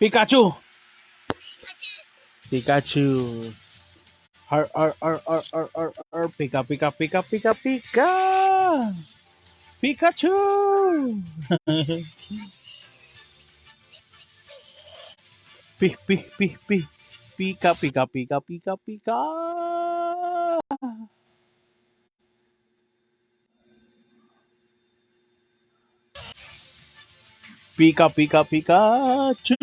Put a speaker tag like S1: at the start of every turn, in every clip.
S1: Pikachu! Pikachu! Pika, pika, pika, pika, pika! Pikachu! Pi. Pika, pika, pika, pika, pika! Pika, pika, Pikachu!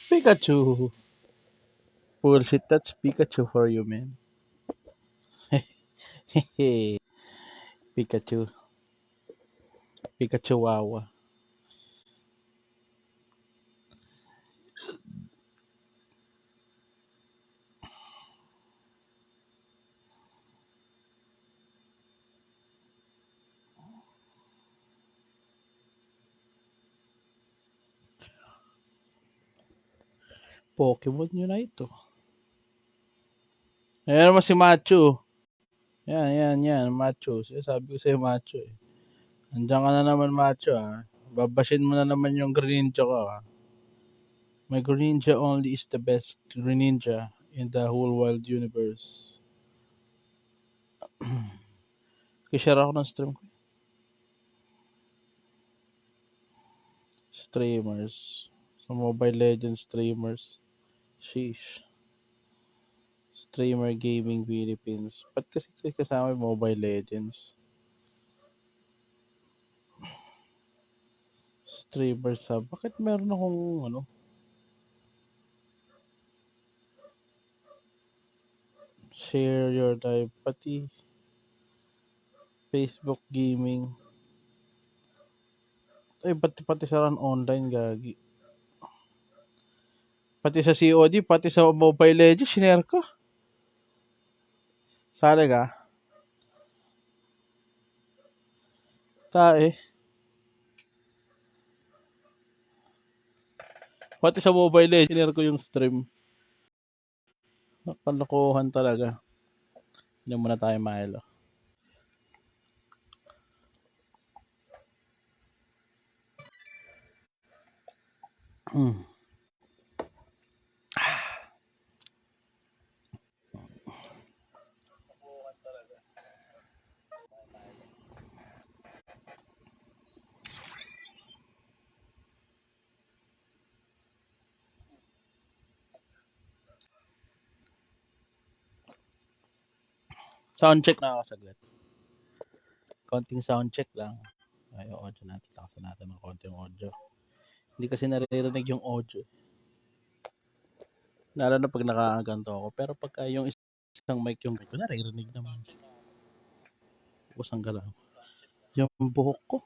S1: Pikachu! Bullshit, that's Pikachu for you, man. Pikachu. Pikachu Wawa. Pokemon Unite. Ayan naman si Machu. Yan. Machu. Sabi ko sa'yo, Machu. Eh. Andiyan ka na naman, Machu. Ah. Babasin mo na naman yung Greninja ko. Ah. My Greninja only is the best Greninja in the whole wild universe. Kishare ako ng stream ko. Streamers. Sa Mobile Legends streamers. Sheesh. Streamer Gaming Philippines. Ba't kasi kasama yung Mobile Legends? Streamer sub. Bakit meron akong ano? Share your life. Pati Facebook Gaming. Ay, pati sa run online, gagi. Pati sa COD, pati sa Mobile Legends, sinare ko. Sali ka? Tae. Pati sa Mobile Legends, sinare ko yung stream. Kalokohan talaga. Hindi muna tayo mahilo. Sound check na ako saglit. Konting sound check lang. Ay, yung audio natin. Takasan natin ng konting audio. Hindi kasi naririnig yung audio. Lalo na pag nakaganto ako. Pero pagka yung isang mic yung mic ko, naririnig naman. Kusang galaw. Yung buhok ko.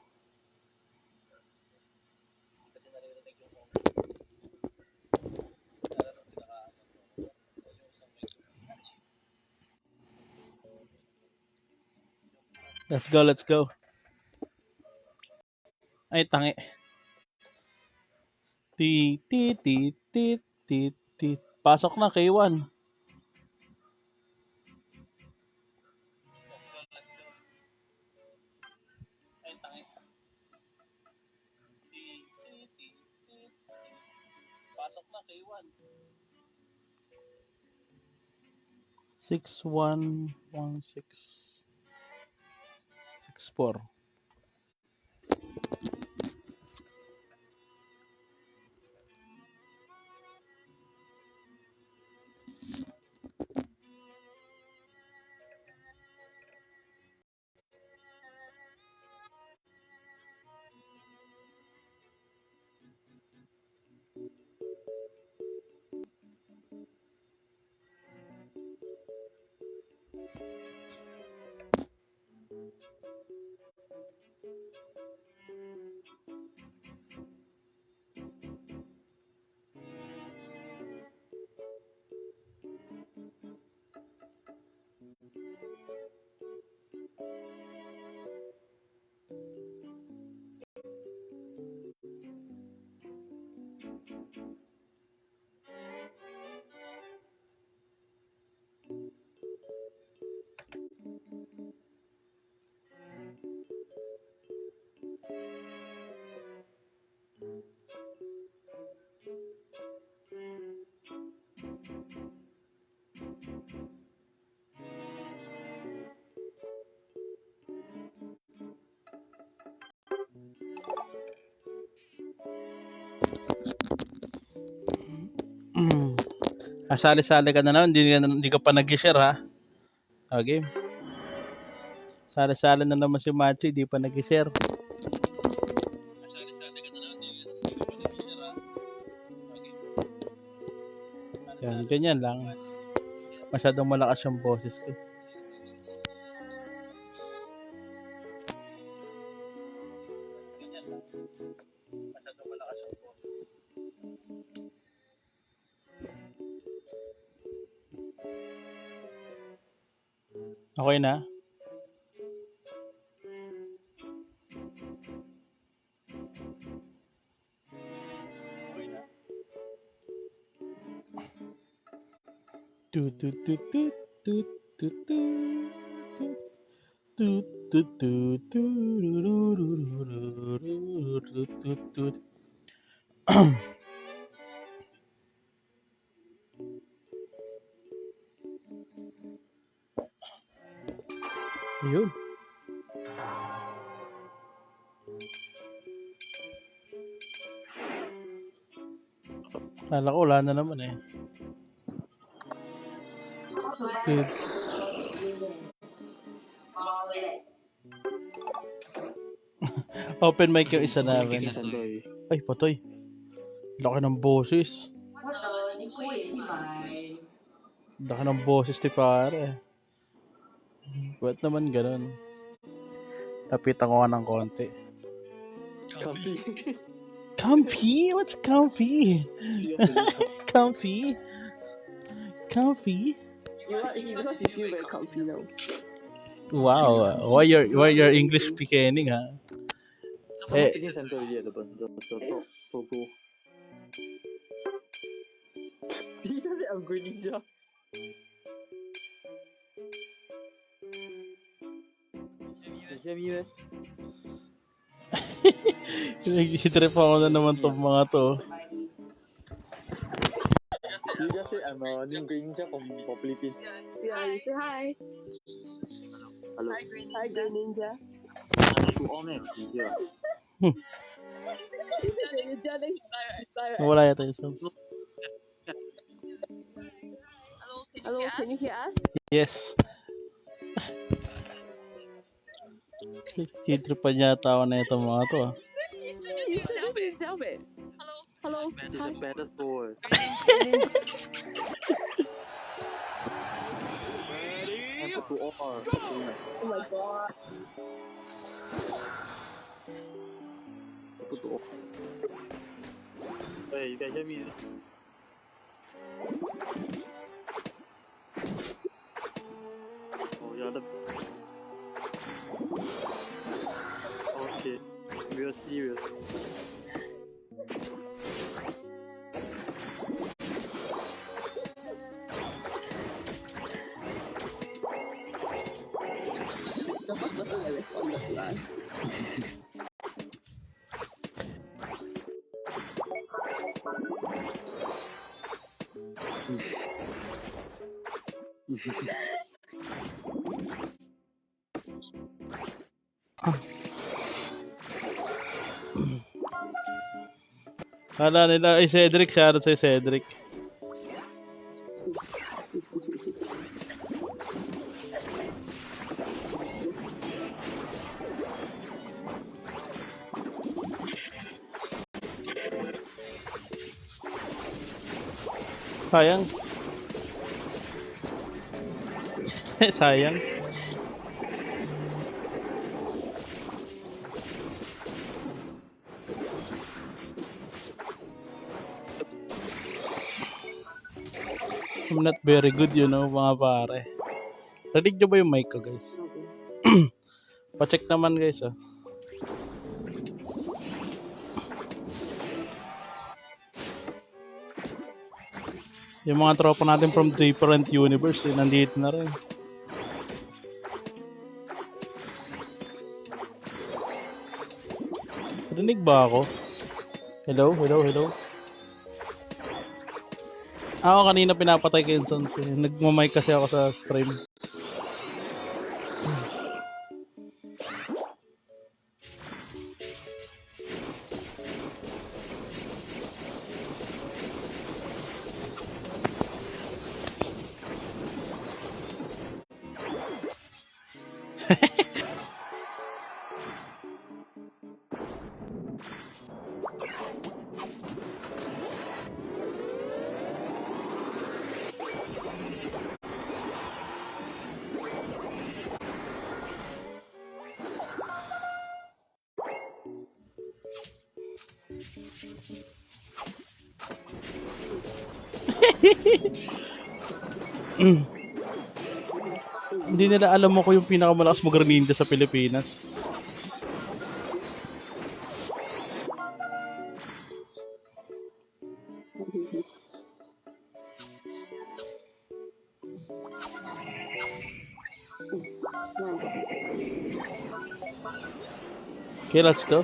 S1: Let's go. Ay, tangi. Ti. Pasok na, K1. Pasok na, K1. 611664. Sali-sali ka na naman, hindi ka pa nag-share ha. Okay. Sali-sali na naman si Machi, hindi pa nag-share. Yan, ganyan lang. Masyadong malakas yung boses ko. Okay na? Tu tu tu tu tu tu tu tu tu tu tu tu tu. Ayun. Kala ko wala na naman eh. Good. Open mic yung isa namin. Ay, patay. Laki ng boses. Laki ng boses ni pare. Ba't naman ganun? Tapitan ko nga ng konti. Comfy? What's comfy? Comfy? Comfy?
S2: Because you feel very comfy now.
S1: Wow. Why your English speaking ha? Eh,
S3: center already at the top so cool. Did you just say I'm green ninja? You hear me, man?
S1: Nag-trip ako na naman tong mga to.
S3: You just said I'm a new green ninja from Philippines.
S2: Yeah, you say hi.
S3: Hello.
S2: Hi, Green Ninja.
S3: To all men, ninja.
S1: Wala yata yung sound.
S2: Hello, can you hear us?
S1: Yes. Kitripan yata ako na itong mga to.
S2: Self it. Hello.
S3: He's the baddest boy. And put to all.
S2: Oh my god.
S3: Put to all. Hey, you can hear me? Oh yeah, okay, we are serious.
S2: The first person I responded to us.
S1: Kala nila, ay Cedric, shoutout sa Cedric. Sayang. Sayang. I'm not very good, you know, mga pare. Rinig nyo ba yung mic ko, guys? Pa-check naman, guys, ah. Yung mga tropa natin from different universe, eh, nandito na rin. Rinig ba ako? Hello? Ako kanina pinapatay ko yung sounds eh. Nagmamic kasi ako sa stream. Hindi nila alam mo ko yung pinakamalakas mo Greninja sa Pilipinas. Okay, let's go.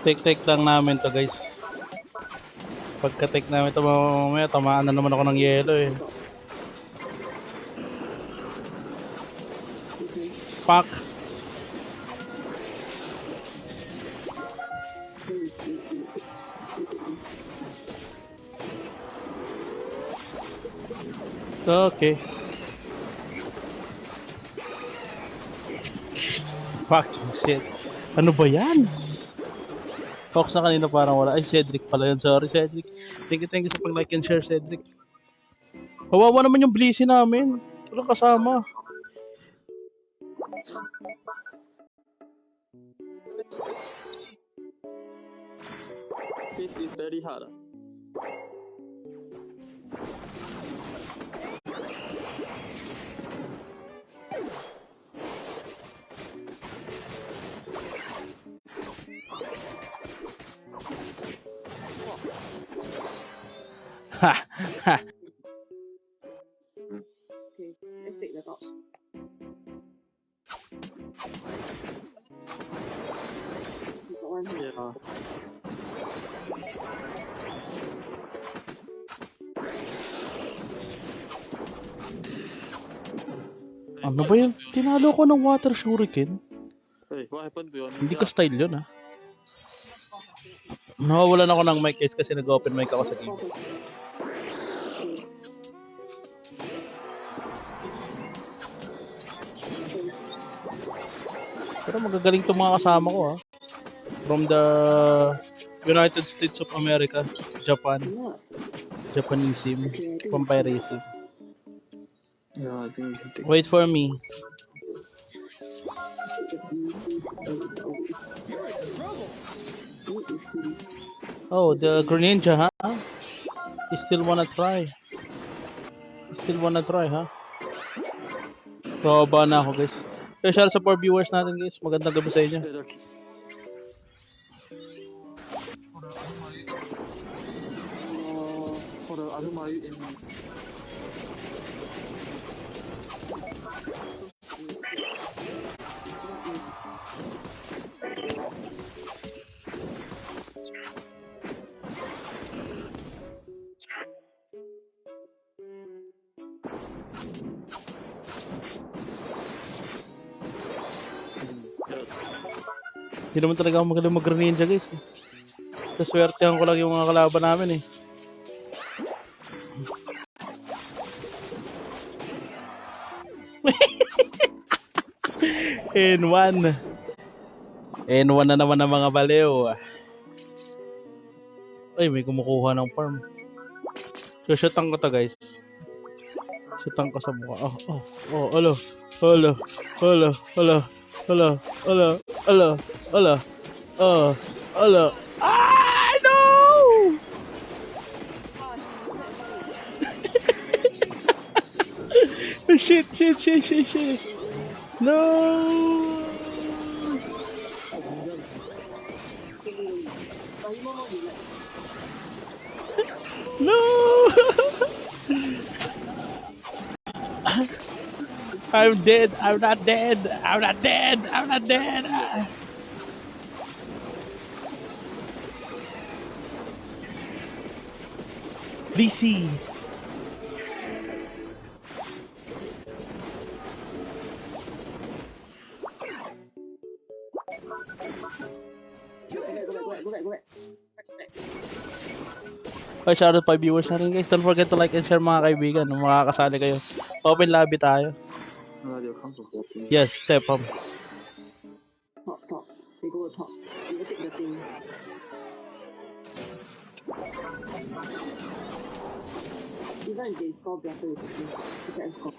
S1: Take lang namin to, guys. Pagka-take namin to, mamaya tamaan na naman ako ng yelo eh. Fuck. Okay. Fuck, shit. Ano ba yan? Fox na kanina parang wala. Ay, Cedric pala yun. Sorry, Cedric. Thank you sa pag-like and share, Cedric. Kawawa naman yung Blissey namin. Walang kasama.
S3: This is very hard.
S1: Ha! Ha!
S2: Okay, let's take the top. We got one here.
S3: Yeah.
S1: Ano ba yun? Tinalo ko ng water shuriken.
S3: Hey, what happened to your
S1: Hindi
S3: ninja?
S1: ko style yun ah. Nawawalan ako ng mic guys kasi nag-open mic ako sa game. Pero magagaling itong mga kasama ko ah. From the United States of America, Japan,
S2: Yeah.
S1: Japanese team,
S2: Okay, I think
S1: Vampire Racing.
S3: Yeah, I think we can take.
S1: Wait for me. Oh, the Greninja, huh? You still wanna try? Huh? Baba na ako, guys. So, shout out sa 4 viewers natin, guys. Magandang gabi sa inyo.
S3: For the other Mario in
S1: Hindi naman talaga ako magaling mag-Greninja, guys. Saswertehan ko lang yung mga kalaban namin, eh. N1. N1 na naman ang mga baliw. Ay, may kumukuha ng farm. So, shootang ko to, guys. Shootang ko sa mukha. Alo. Ah, no! Shit. No! No! I'm dead. I'm not dead. DC.
S2: Go back.
S1: Okay, shoutout 5 viewers na rin, guys. Don't forget to like and share, mga kaibigan. Kung makakasali kayo. Open lobby tayo.
S3: Mario come to 14.
S1: Yes, step up.
S2: Top. They go to top. You go take the thing. Even if they score better, it's okay. Just let them score.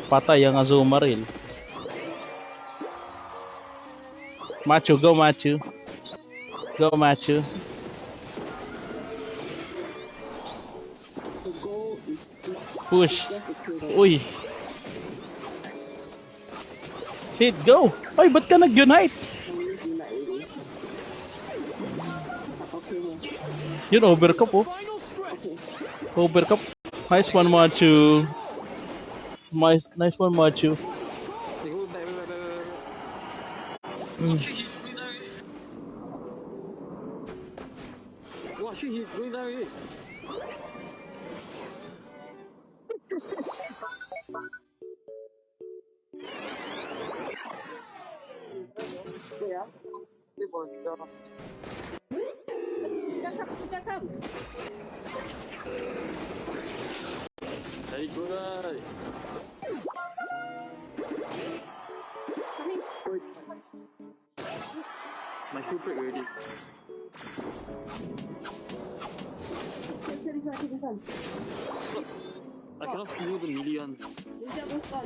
S1: Patay ang Azumarill. Machu, go Machu. Go Machu.
S2: The goal is
S1: Push.
S2: just to kill them.
S1: Uy. Hit, go. Ay, ba't ka nag-unite?
S2: I'm using that already. Okay, well,
S1: Yun, overcup oh.
S2: okay.
S1: Overcup. Nice one, Machu. Nice one, Machu.
S3: They go back. Wow, shit, he's going down already.
S2: Yeah.
S3: Very good, guys.
S2: Coming. Good.
S3: My shoe break already.
S2: Take this one.
S3: I cannot feel the million.
S2: Ninja go score.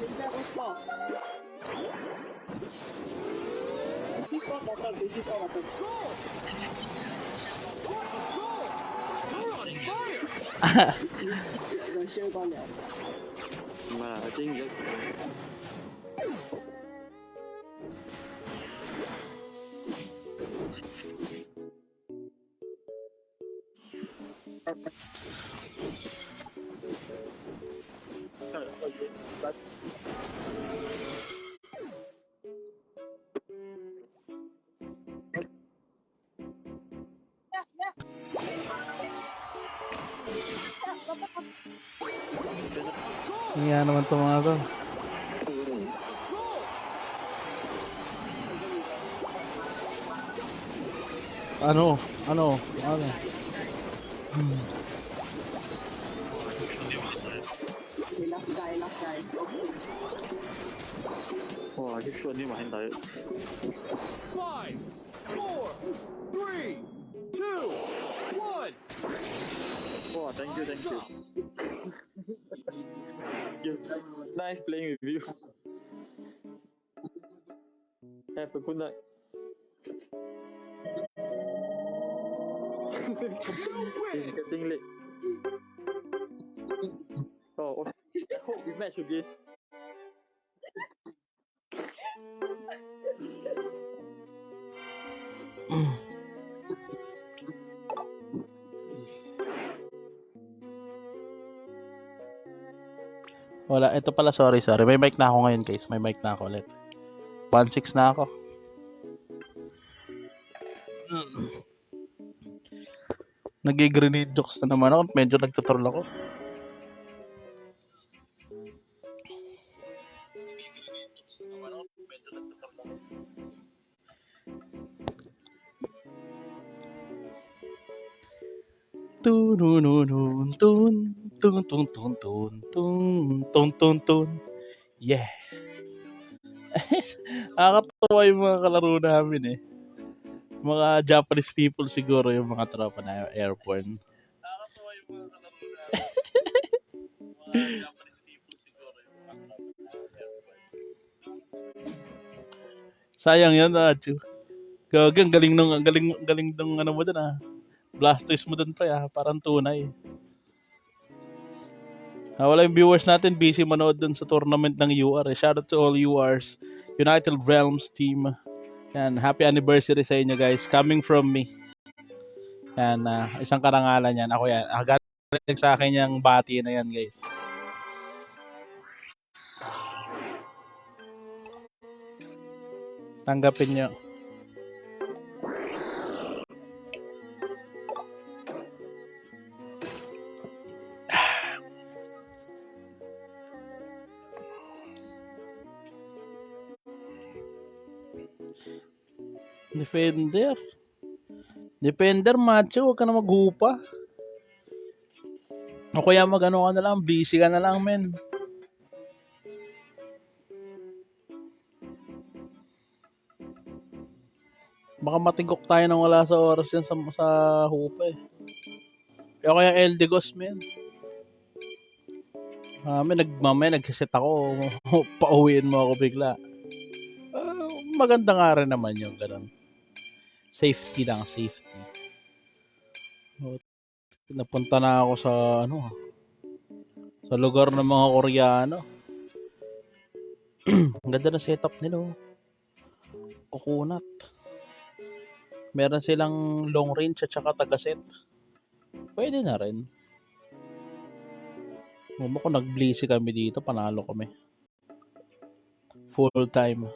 S2: This is all bottom. The shield gone now.
S3: I think just
S1: Kaya naman itong mga to. Ano?
S2: Okay, last guy.
S3: wow, I keep shooting my hand died.
S4: 5, 4, 3, 2, 1.
S3: Wow, thank you. Nice playing with you. Have a good night. It's getting late. Oh, okay. I hope we match again.
S1: Wala, ito pala, sorry. May mic na ako ngayon, guys. May mic na ako ulit. 1-6 na ako. Nag-grenade jokes na naman ako. Medyo nagtutroll ako. Tun. Yeah. Nakakatawa yung mga kalaro namin eh. Mga Japanese people siguro yung mga tropa na airborne. Nakakatawa yung mga kalaro namin. Mga Japanese people siguro yung mga tropa na airborne. Sayang yan, Achu. Gagang galing nung ano mo dun ah. Blastoise mo dun pa parang tunay. Wala yung viewers natin, busy manood dun sa tournament ng UR. Shout out to all URs, United Realms team. Yan, happy anniversary sa inyo guys. Coming from me. Yan, isang karangalan yan. Ako yan. Galing sa akin yung bati na yan guys. Tanggapin nyo. Defender macho, huwag ka na maghupa. O kaya magano ka na lang, busy ka na lang men. Baka matigok tayo nang wala sa oras yan sa hupa eh. Kaya kaya Eldegoss men. Mamaya nagsiset ako. Pauwiin mo ako bigla. Maganda nga rin naman yung ganun. Safety lang, safety. Napunta na ako sa sa lugar ng mga Koreano. Ang ganda na setup nila. Kukunat. Meron silang long range at saka taga-set. Pwede na rin. Kung nag-blazy kami dito, panalo kami. Full time.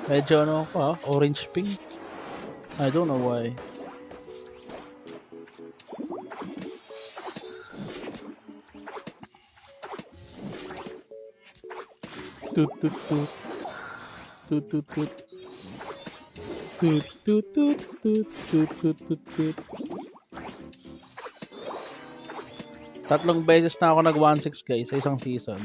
S1: Medyo orange pink. I don't know why. Tut tut tut. Tut tut tut. Tut tut tut tut tut tut tut tut. Tatlong beses na ako nag 1-6 guys sa isang season.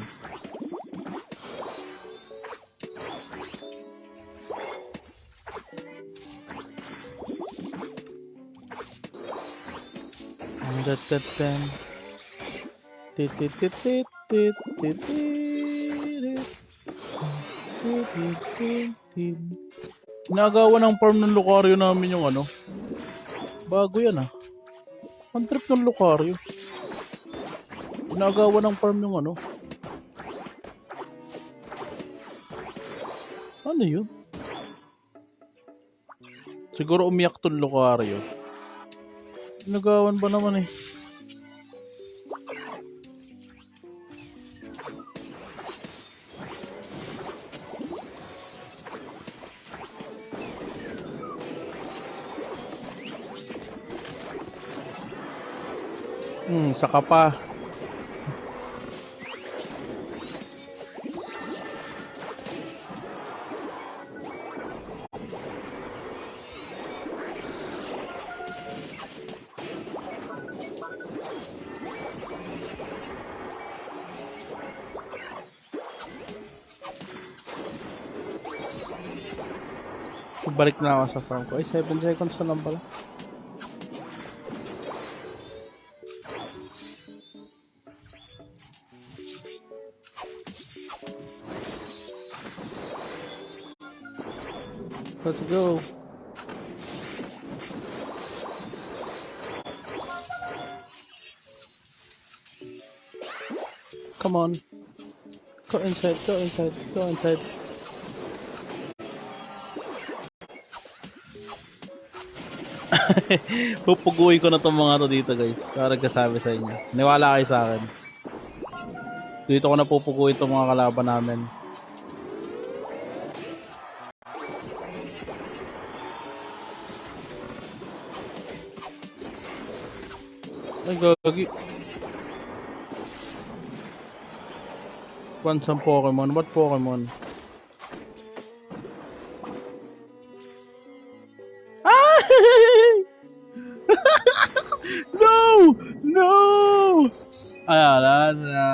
S1: Nagawa ng farm ng Lucario namin yung bago yan ang trip ng Lucario. Nagawa ng farm yung ano yun? Siguro umiyak tong Lucario. Nagawan ba naman eh? Saka pa. Balik na ako sa farm ko. Ay, 7 seconds na lang pala. Let's go. Come on. Go inside, go inside, go inside. Pupuguin ko na tong mga to dito guys. Para nagkasabi sa inyo. Niwala kayo sa akin. Dito ko na pupuguin tong mga kalaban namin. Ay gagi. Kwan Pokemon? What Pokemon? No! Ayan na.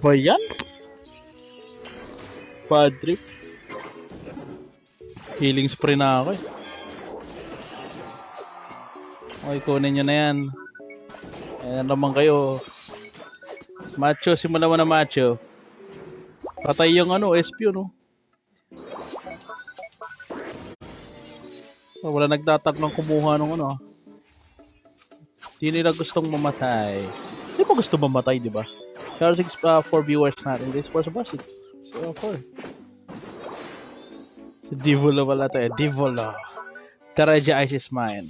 S1: Ba yan? Padre. Healing spray na ako eh. Okay, kunin nyo na yan. Ayan naman kayo. Macho, simula mo na macho. Patay yung SP wala nagtatanong kumuha nung Di nila gustong mamatay. Di ba gusto mamatay, di ba? Pero 4 viewers natin. This was about 6. So, 4. Divolo pala to eh. Divolo. Taraja Ice is mine.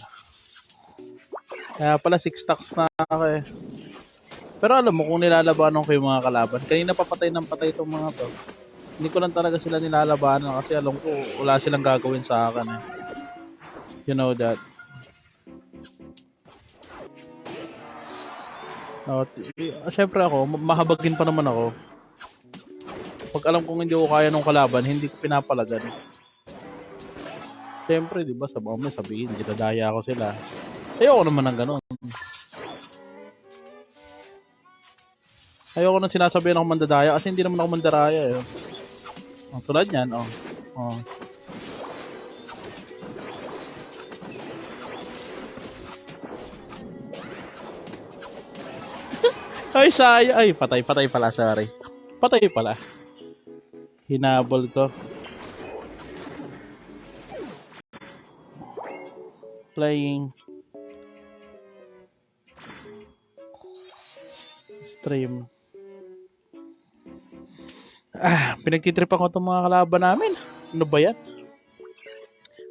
S1: Kaya pala 6 stacks na ako eh. Pero alam mo kung nilalabanan ko yung mga kalaban. Kanina papatay ng patay itong mga to. Hindi ko lang talaga sila nilalabanan kasi alam ko wala silang gagawin sa akin eh. You know that. Siyempre ako, mahabagin pa naman ako. Pag alam kong hindi ko kaya nung kalaban, hindi ko pinapalagan. Siyempre, di ba, sa mga sabihin, dinadaya ko sila. Ayoko naman ng ganun. Ayoko nang sinasabihan ako mandadaya kasi hindi naman ako mandaraya eh. Oh, tulad yan, oh. Oh. Ay, saya. Ay, patay pala, sorry. Patay pala. Hinabol ko. Playing. Stream. Pinagtitripan ko itong mga kalaban namin. Ano ba yan?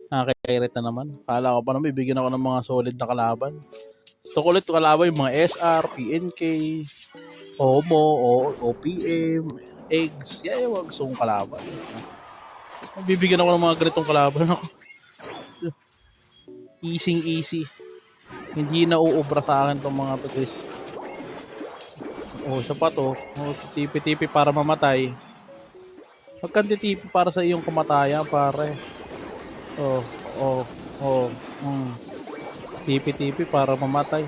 S1: Nakakairit na naman. Kala ko pa naman, bibigyan ako ng mga solid na kalaban. Gusto ko ulit kalaban yung mga SR, PNK, Homo, OPM, Eggs. Yan yung gusto kong kalaban. Bibigyan ako ng mga ganitong kalaban ako. Easy. Hindi na uubra sa akin itong mga to guys. Oh, isa pa to. Oh, tipi-tipi para mamatay. Pagkan titipi para sa iyong kamatayan, pare. Tipi-tipi para mamatay.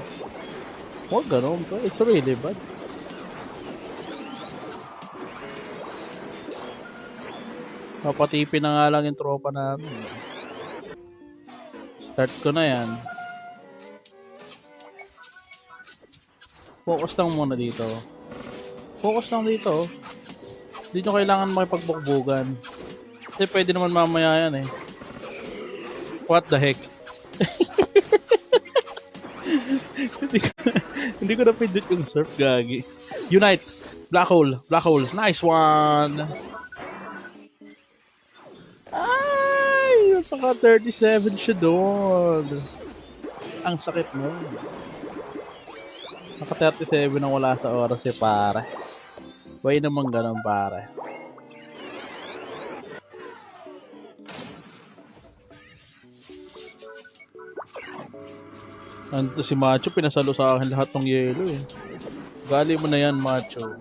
S1: Huwag ganun. It's really bad. Papatipi na nga lang yung tropa namin. Start ko na yan. Focus lang muna dito. Focus lang dito. Hindi nyo kailangan makipagbukbugan. Kasi pwede naman mamaya yan eh. What the heck? hindi ko napindot yung surf, gagi. Unite! Black hole! Nice one! Ay! Saka 37 siya doon. Ang sakit mo. Naka 37 ang wala sa oras eh, pare. Way naman ganun, pare. Anto si Macho, pinasalo sa akin lahat ng yelo eh. Gali mo na yan, Macho.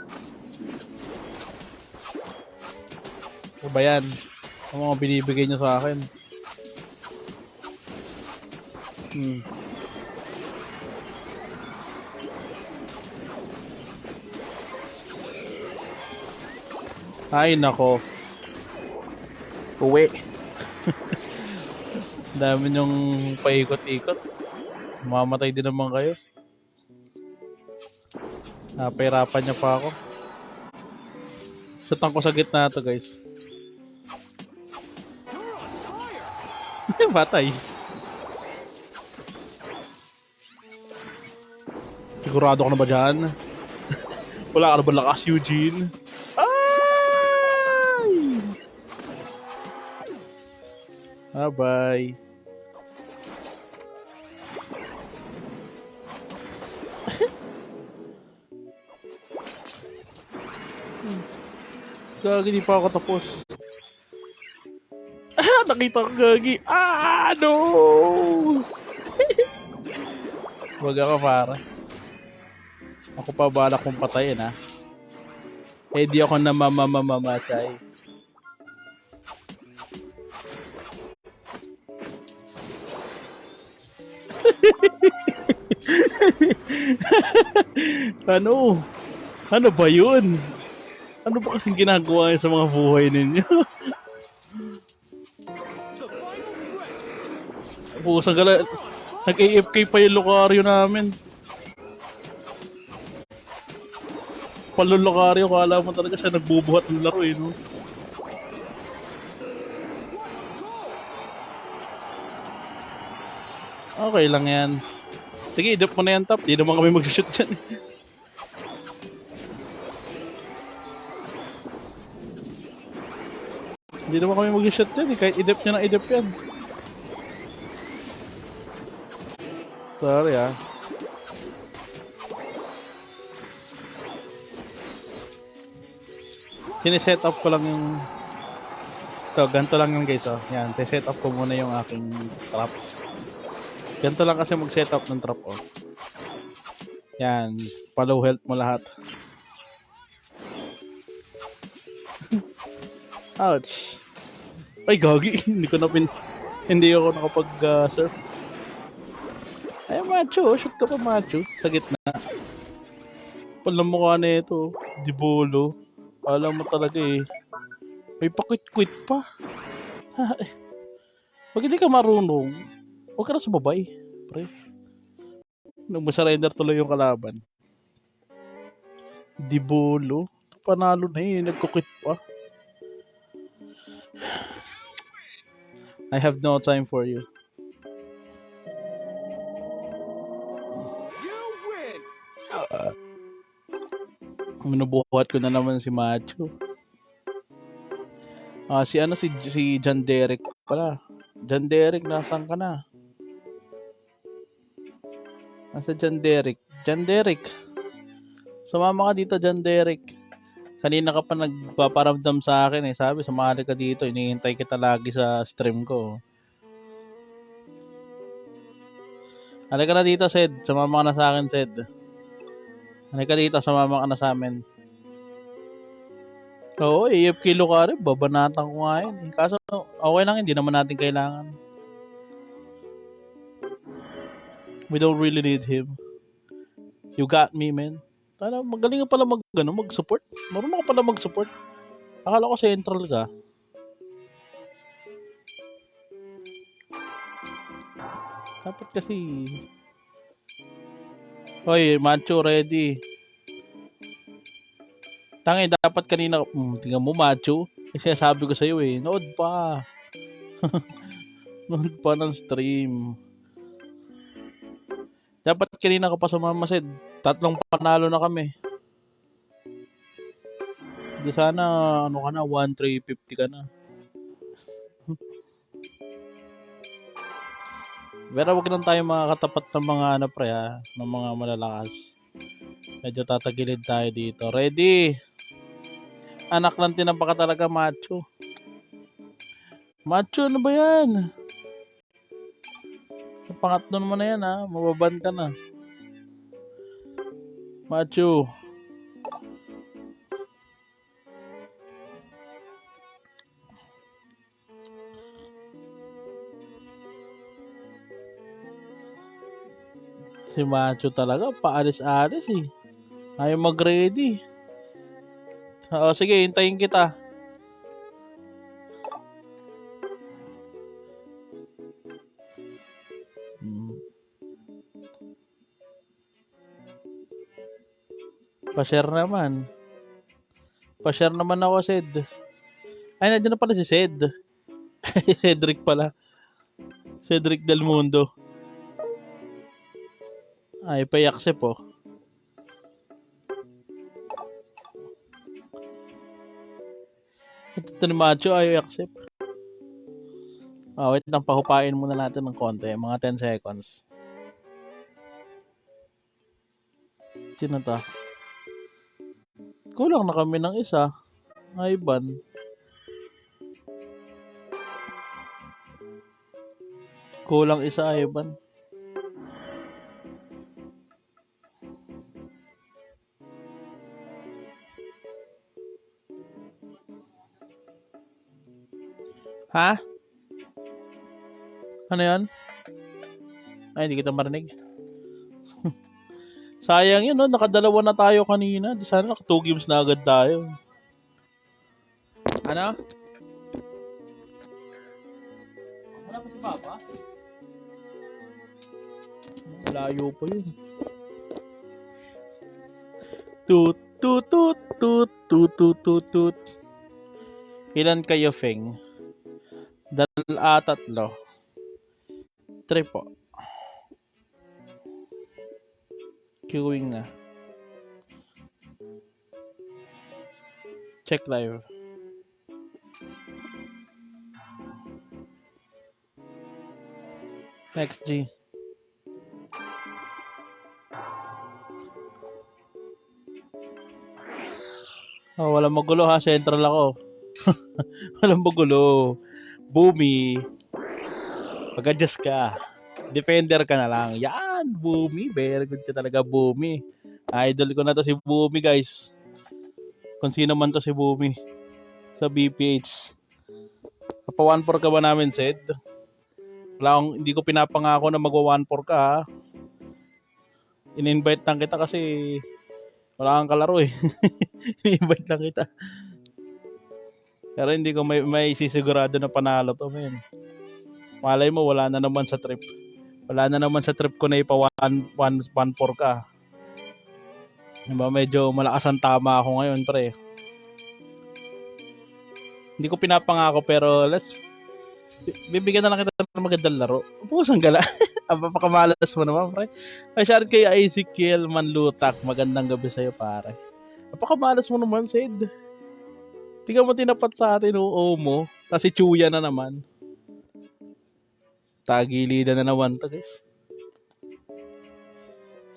S1: O ba yan? Ang mga binibigay niyo sa akin. Ay, nako. Uwi. Dami nyong paikot-ikot. Mamatay din naman kayo. Napahirapan niya pa ako. Shootan ko sa gitna to, guys. Batay. Sigurado ka na ba dyan? Wala ka na ba lakas, Eugene? Bye-bye. Gagi, di pa ako tapos. Nakita ko, gagi. No! Wag ka, para. Ako pa balak kong patayin, ha? Eh, di ako na mamamatay. Ano? Ano ba yun? Ano ba kasing ginagawa niyo sa mga buhay ninyo? Pusang gala. Nag-AFK pa yung Lucario namin. Palong Lucario, kala mo talaga siya nagbubuhat ng laro eh, no? Okay lang yan. Sige, idop mo na yan, Tap. Di naman kami mag-shoot dyan. Hindi naman kami mag-shoot dyan. Kahit idop nyo na idop yan. Sorry, ah. Siniset up ko lang yung... So, ganito lang yung guys, oh. Yan, set up ko muna yung aking trap. Ganito lang kasi mag-set up ng trap, oh. Yan, follow health mo lahat. Ouch. Ay, gagi. Hindi ako nakapag-surf. Ay, macho. Shoot ka pa, macho. Sa gitna. Palang mukha na ito. Dibolo. Alam mo talaga eh. May pakwit-kwit pa. Pag hindi ka marunong, huwag ka na sumabay. Pre. Nung masarender tuloy yung kalaban. Dibolo. Panalo na eh. Nagkukwit pa. I have no time for you.
S4: You win.
S1: Minubuhat ko na naman si Macho. Si John Derek pala. John Derek, nasan ka na? Nasa John Derek? John Derek. Sumama ka dito, John Derek. Kanina ka pa nagpaparamdam sa akin eh. Sabi, sumali ka dito. Inihintay kita lagi sa stream ko. Halika na dito, Sed. Sumama ka na sa akin, Sed. Halika dito, sumama ka na sa amin. Oo, AFK Lucario, babanatan ko nga yun. Kaso, okay lang, hindi naman natin kailangan. We don't really need him. You got me, man. Tala, magaling ka pala mag-support. Marunong ka pala mag-support. Akala ko central ka. Dapat kasi... Hoy, Macho, ready. Tangin, dapat kanina... tingnan mo, Macho. Kasi sabi ko sa'yo eh, nood pa. Nood pa ng stream. Dapat kanina ka pa sumama, Sid. 3 panalo na kami. Di sana, ano ka na, 1,350 ka na. Pero wag lang tayo makakatapat ng mga ano pre ha, ng mga malalakas. Medyo tatagilid tayo dito. Ready? Anak lang tinapa ka talaga, Macho. Macho, ano ba yan? Sa pangatlo naman na yan ha, mababan ka na. Macho. Si Macho talaga, paalis-alis eh. Ayaw mag-ready. O sige, hintayin kita. Pa-share naman. Pa-share naman ako, Sed. Ay, nandiyan na pala si Sed. Cedric pala. Cedric Del Mundo. Ay, pa-accept oh. Ito ni Macho, ay accept. Wait lang, pahupain muna natin ng konti. Mga 10 seconds. Sino to? Kulang na kami ng isa. Ivan. Kulang isa, Ivan. Ha? Ano yan? Ay, hindi kita marinig. Sayang yun, no? Nakadalawa na tayo kanina. Di sana naka 2 games na agad tayo. Ano? Wala pa si Papa? Layo pa yun. Tut, tut, tut, tut, tut, tut, tut, tut. Ilan kayo, Feng? 2 tatlo. 3 po. Queuing na. Check live. Next G. Oh, walang magulo ha. Central ako. Walang magulo. Boomy. Pag-adjust ka. Defender ka na lang. Yan, Boomy. Very good ka talaga, Boomy. Idol ko na to si Boomy, guys. Kung sino man to si Boomy. sa BPH. Papa 1-4 ka ba namin, Sed? Hindi ko pinapangako na magwa 1-4 ka, ha? In-invite lang kita kasi wala kang kalaro eh. In-invite lang kita. Pero hindi ko may sisigurado na panalo to, men. Malay mo, wala na naman sa trip. Wala na naman sa trip ko na ipa 1-4 ka. Diba, medyo malakas ang tama ako ngayon, pre. Hindi ko pinapangako pero bibigyan na lang kita ng magandang laro. Pusang gala. Papakamalas mo naman, pre. Ay, shout kay Ezekiel Manlutak. Magandang gabi sa'yo, pare. Napakamalas mo naman, Sid. Tingnan mo tinapat sa atin, oo mo. Kasi Chuya na naman. Tagilidan na naman to, guys.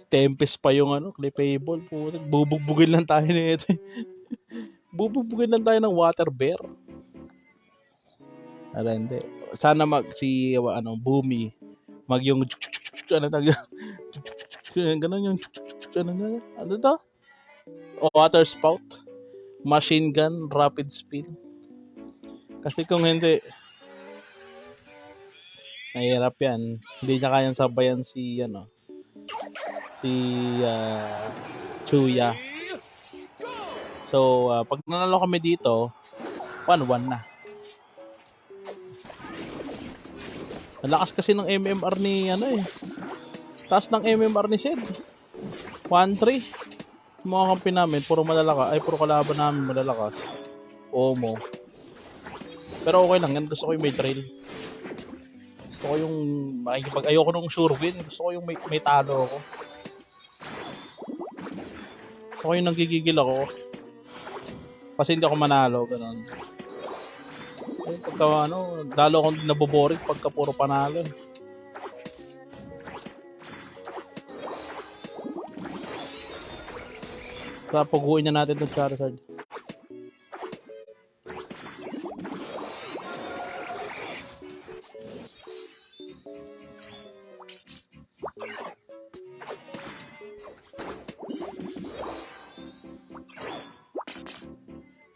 S1: Tempest pa yung clippable. Bubugbugin lang tayo nito. Bubugbugin lang tayo ng water bear. Hindi. Sana Boomy yung ganun yung ano to? Water spout, machine gun, rapid spin. Kasi kung hindi, mahirap yan. Hindi niya kayang sabayan si Chuya. So pag nanalo kami dito, 1-1 na. Ang lakas kasi ng MMR ni taas ng MMR ni Sed. 1-3. Mga kampi namin, puro kalaban namin malalakas. Omo. Pero okay lang, yan gusto ko yung may trail. Gusto ko yung ayoko nung sure win. Gusto ko yung may talo ako. Gusto ko yung nanggigigil ako. Kasi hindi ako manalo, ganun. Pagka lalo akong naboboring pagka puro panalo. Kaya paguhin na natin itong Charizard.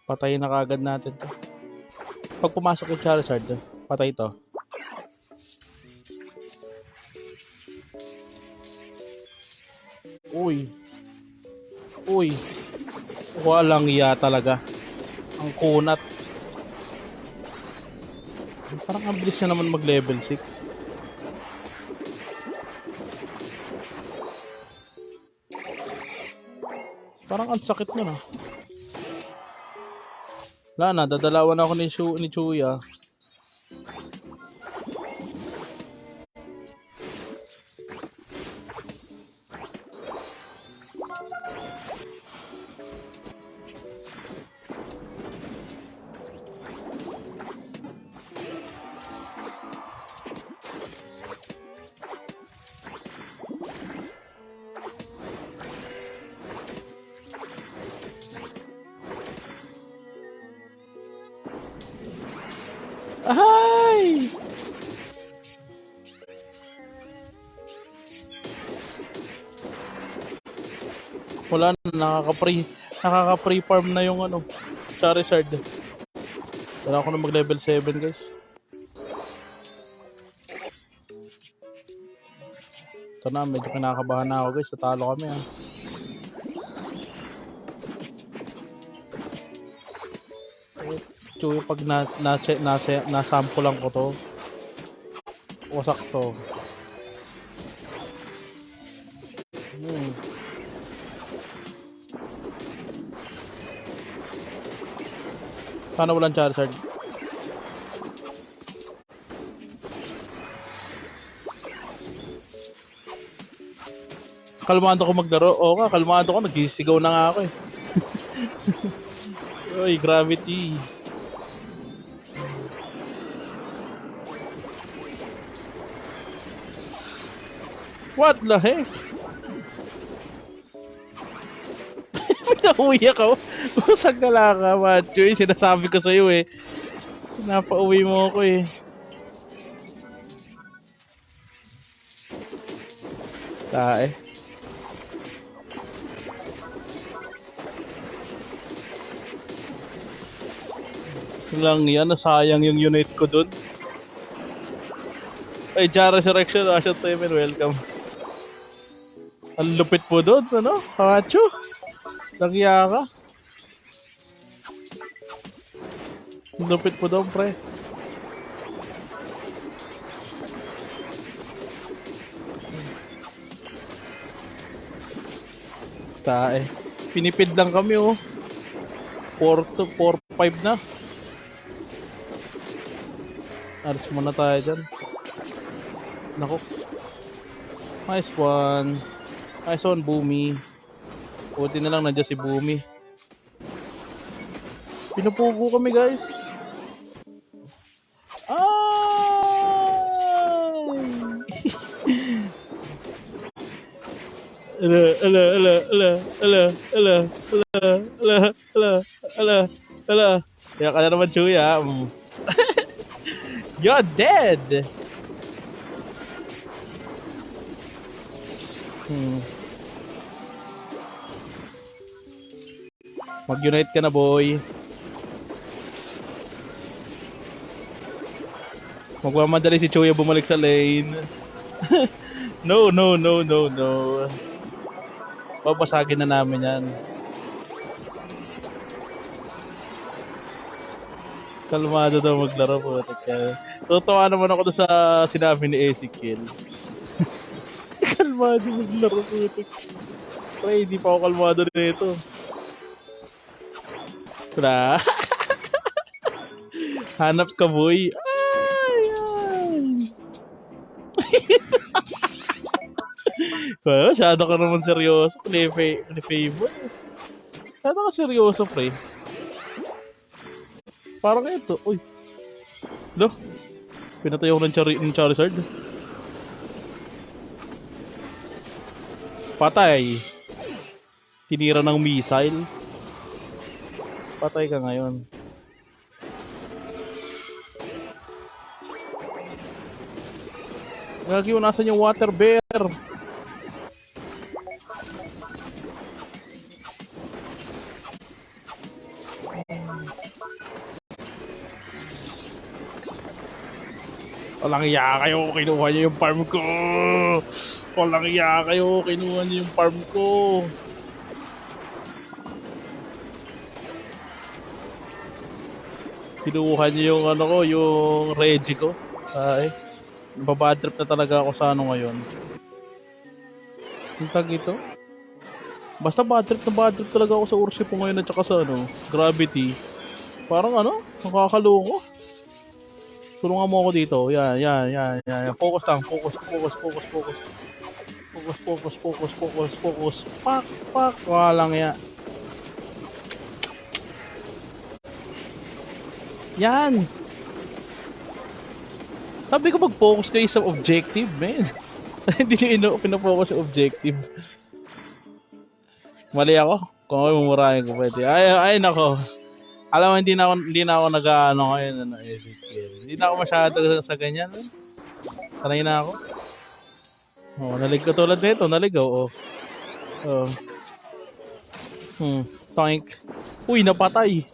S1: Patayin na kagad natin to. Pag pumasok yung Charizard, patay to. Uy. Walang iya talaga. Ang kunat. Parang ang bilis na naman mag level 6. Parang ang sakit na na. Wala na, dadalawan ako ni Chuya. Ahay! Wala na, nakaka-free farm na yung Charizard. Wala ako na mag level 7, guys. Ito na, medyo kinakabahan na ako, guys. Natalo kami, pag nasampulan ko to, wasak to. Sana walang Charizard. Kalmado ko maglaro. Oo nga, kalmado ko. Nagsisigaw na nga ako eh. Uy, gravity. What the heck? Pinauwiyak ako. Saan ka lang ka, macho? Sinasabi ko sa'yo eh. Napauwi mo ako eh. Tae. Lang yan, nasayang yung unit ko dun. Ay, Jara Resurrection, Asha Temen, welcome. Ang lupit po dun, ano? Kacho? Nagya ka? Ang lupit po dun, pre. Tae. Pinipid lang kami, oh. 4-5 na. Alis muna tayo dyan. Nako. Nice one. Nice one, Boomy. Buti na lang nandiyan si Boomy. Pinupugo kami, guys. Ay! Ala. Kaya ka na naman, Chuya. You're dead! Mag-unite ka na, boy. Magmamadali si Chuya bumalik sa lane. No. Babasagin na namin yan. Kalmado daw maglaro po. Totoo naman ako doon sa sinabi ni Ezekiel. Kalmado maglaro po. Pre, hindi pa ako kalmado nito. Wala. Hanap ka, boy. Masyado ka naman seryoso. Favor. Masyado ka seryoso, pre. Parang ito. Uy. Lo. Pinatay ako ng Charizard. Patay. Tinira ng missile. Patay ka ngayon. Gagi, nasan yung water bear? Walang iya kayo, kinuha niyo yung farm ko. Walang iya kayo, kinuha niyo yung farm ko. Kinuha niyo yung ano ko, yung Reggie ko. Ay, nababadtrip na talaga ako sa ano ngayon. Yung tag ito? Basta badtrip talaga ako sa Urshifu ngayon at saka sa ano, Gravity. Parang ano, nakakaloko. Tulungan mo ako dito. Yan. Focus lang. Focus. Pak. Walang ya. Yan. Sabi ko mag-focus kayo sa objective, man. Hindi nyo pinafocus sa objective. Mali ako. Kung ako mumurahin ko pwede. Ay nako. Alam mo, hindi na ako nag-ano ngayon, hindi na ako masyado sa ganyan. Sanay na ako. Oh, naligaw tulad nito, naligaw, oh. Toink. Uy, napatay.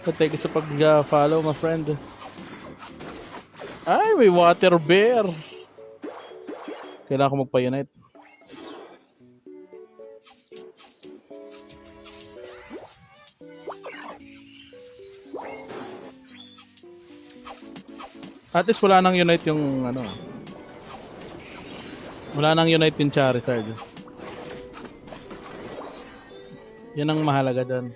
S1: Thank you sa pag-follow, my friend. Ay, may water bear. Kailangan ko magpa-unite. At least wala nang unite yung ano. Wala nang unite yung Charizard. Yan ang mahalaga doon.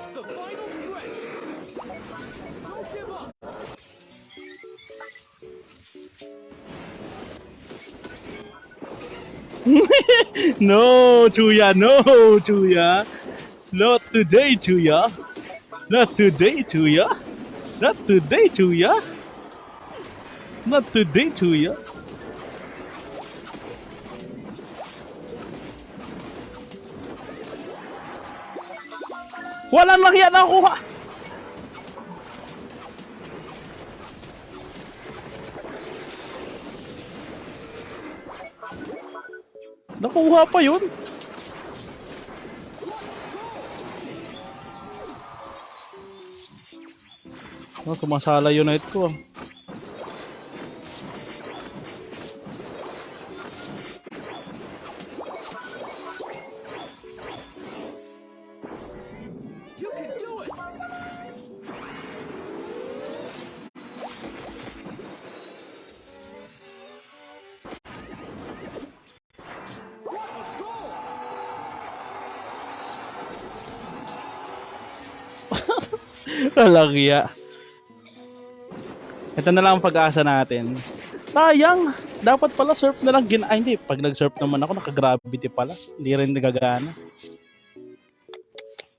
S4: The final stretch. Don't give up.
S1: No, Chuya. Not today, Chuya. Not today, Chuya. Walang lang yan nakuha! Nakuha pa yun! Oh, sumasala unite ko.
S4: You can do it! What a goal!
S1: Walang iya. Ito na lang ang pag-asa natin. Sayang! Dapat pala surf na lang Ay, hindi. Pag nag-surf naman ako, naka-gravity pala. Hindi rin nagagana.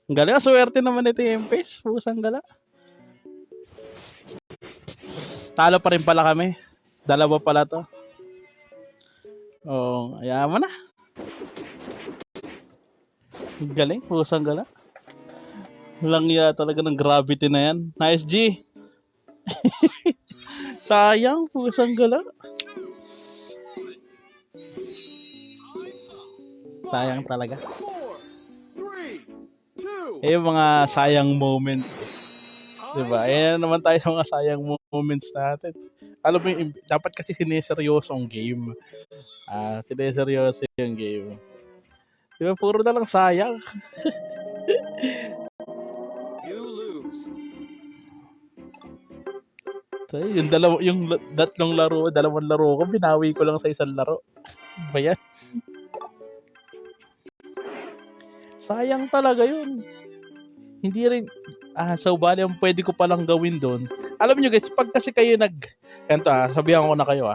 S1: Ang galing. Swerte naman ito yung Tempest. Pusang gala. Talo pa rin pala kami. Dalawa pala to. Oh, ayaw mo na. Ang galing. Pusang gala. Walang iya talaga ng gravity na yan. Nice G. Sayang, pusang gala. Sayang talaga.
S4: 4, 3, 2,
S1: Eh, yung mga sayang moment. Diba? Ayan naman tayo sa mga sayang moments natin. Alam mo, dapat kasi sineseryoso ang game. Sineseryoso yung game. Diba, puro na lang sayang.
S4: you lose.
S1: So, yung dalawang laro ko, binawi ko lang sa isang laro. Ba yan? Sayang talaga yun. Hindi rin, so bali ang pwede ko palang gawin doon. Alam nyo guys, pag kasi kayo ganito sabihan ko na kayo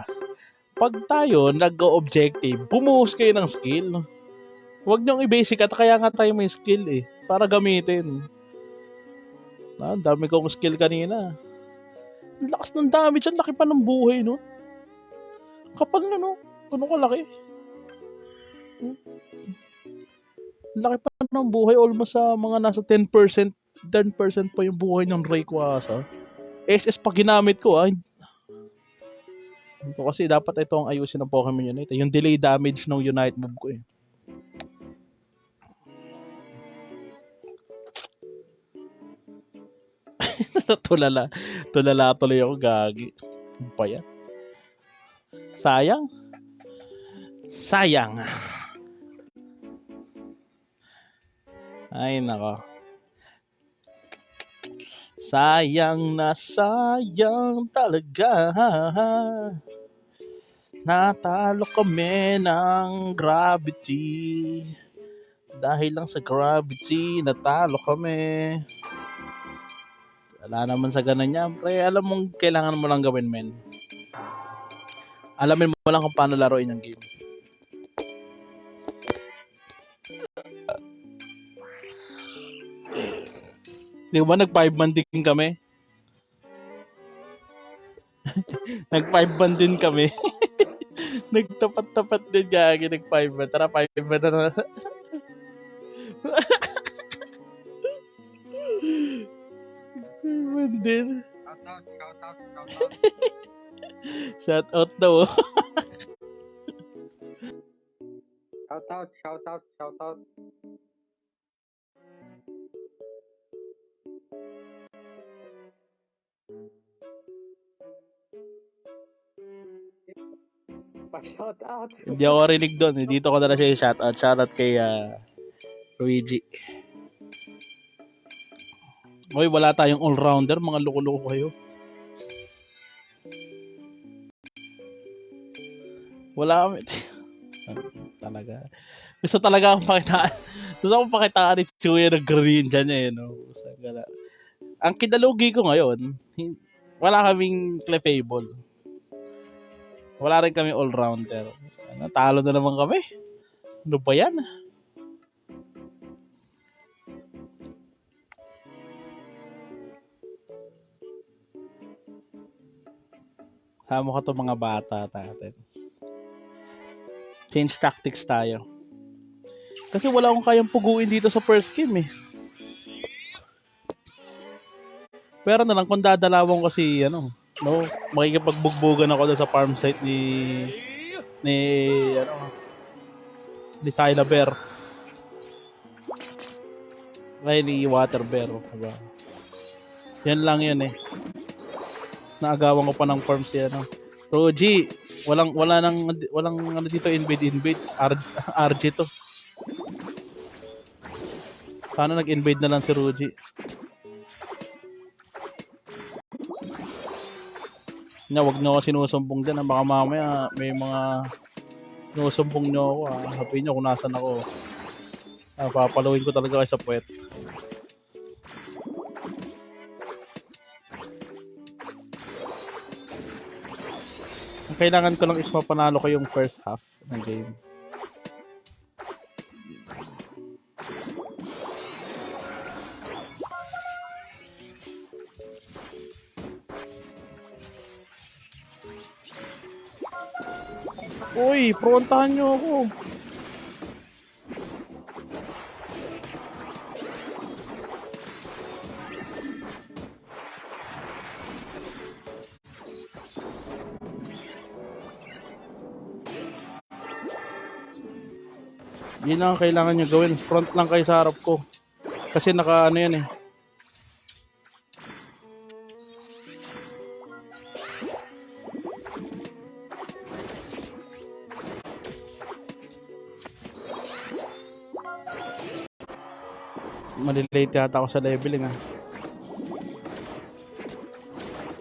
S1: pag tayo nag-objective, bumuhos kayo ng skill. Huwag nyong i-basic at kaya nga tayo may skill para gamitin. Ang dami kong skill kanina. Ang lakas ng damage, ang laki pa ng buhay, no? Kapal na, no? Ganun kalaki. Ang laki pa ng buhay, almost sa mga nasa 10% pa yung buhay ng Rayquaza. SS pa ginamit ko, Ito kasi dapat ito ang ayusin ng Pokemon Unite. Yung delay damage ng Unite move ko, Tulala tuloy ako, gagi. Ano pa yan? Sayang. Ay, nako. Sayang na sayang talaga. Natalo kami ng gravity. Dahil lang sa gravity, natalo kami. Wala naman sa ganun yan. Pre, alam mong kailangan mo lang gawin, men. Alamin mo lang kung paano laruin yung game. Di ba nag-5-man din kami? Nag-5-man din kami. Nagtapat-tapat din gagi, nag-5-man. Tara, 5-man na. Din. Shout out daw.
S3: Shout out. Pa-shout out.
S1: Hindi ako rinig doon. Dito ko na lang siya shout out. Shout out kay Luigi. Hoy, wala tayong all-rounder. Mga loko-loko kayo. Wala kami. Talaga. Gusto talaga akong pakitaan. Gusto akong pakitaan ni Chuya ng green dyan no? Ang kinalugi ko ngayon, wala kaming clefable. Wala rin kami all-rounder. Talo na naman kami. Ano ba yan? Hamo ka to mga bata natin. Change tactics tayo. Kasi wala akong kayang puguin dito sa first game Pero na lang kung dadalawang ko si ano, no, makikipagbugbugan ako doon sa farm site ni ano, ni Syla Bear. Ay, ni Water Bear, diba? Yan lang yun eh. Naagawan ko pa ng farm si ano. Roji, walang ano dito invade RG to. Sana nag-invade na lang si Roji. Wag nyo ako sinusumbong dyan. Baka mamaya may mga sinusumbong nyo ako. Sabihin nyo kung nasan ako. Papaluin ko talaga kayo sa puwet. Ang kailangan ko lang is mapanalo ko yung first half ng game. Uy, prontahan nyo ako. Yun lang ang kailangan nyo gawin. Front lang kayo sa harap ko. Kasi naka ano yan eh. Malilate yata ako sa leveling ah.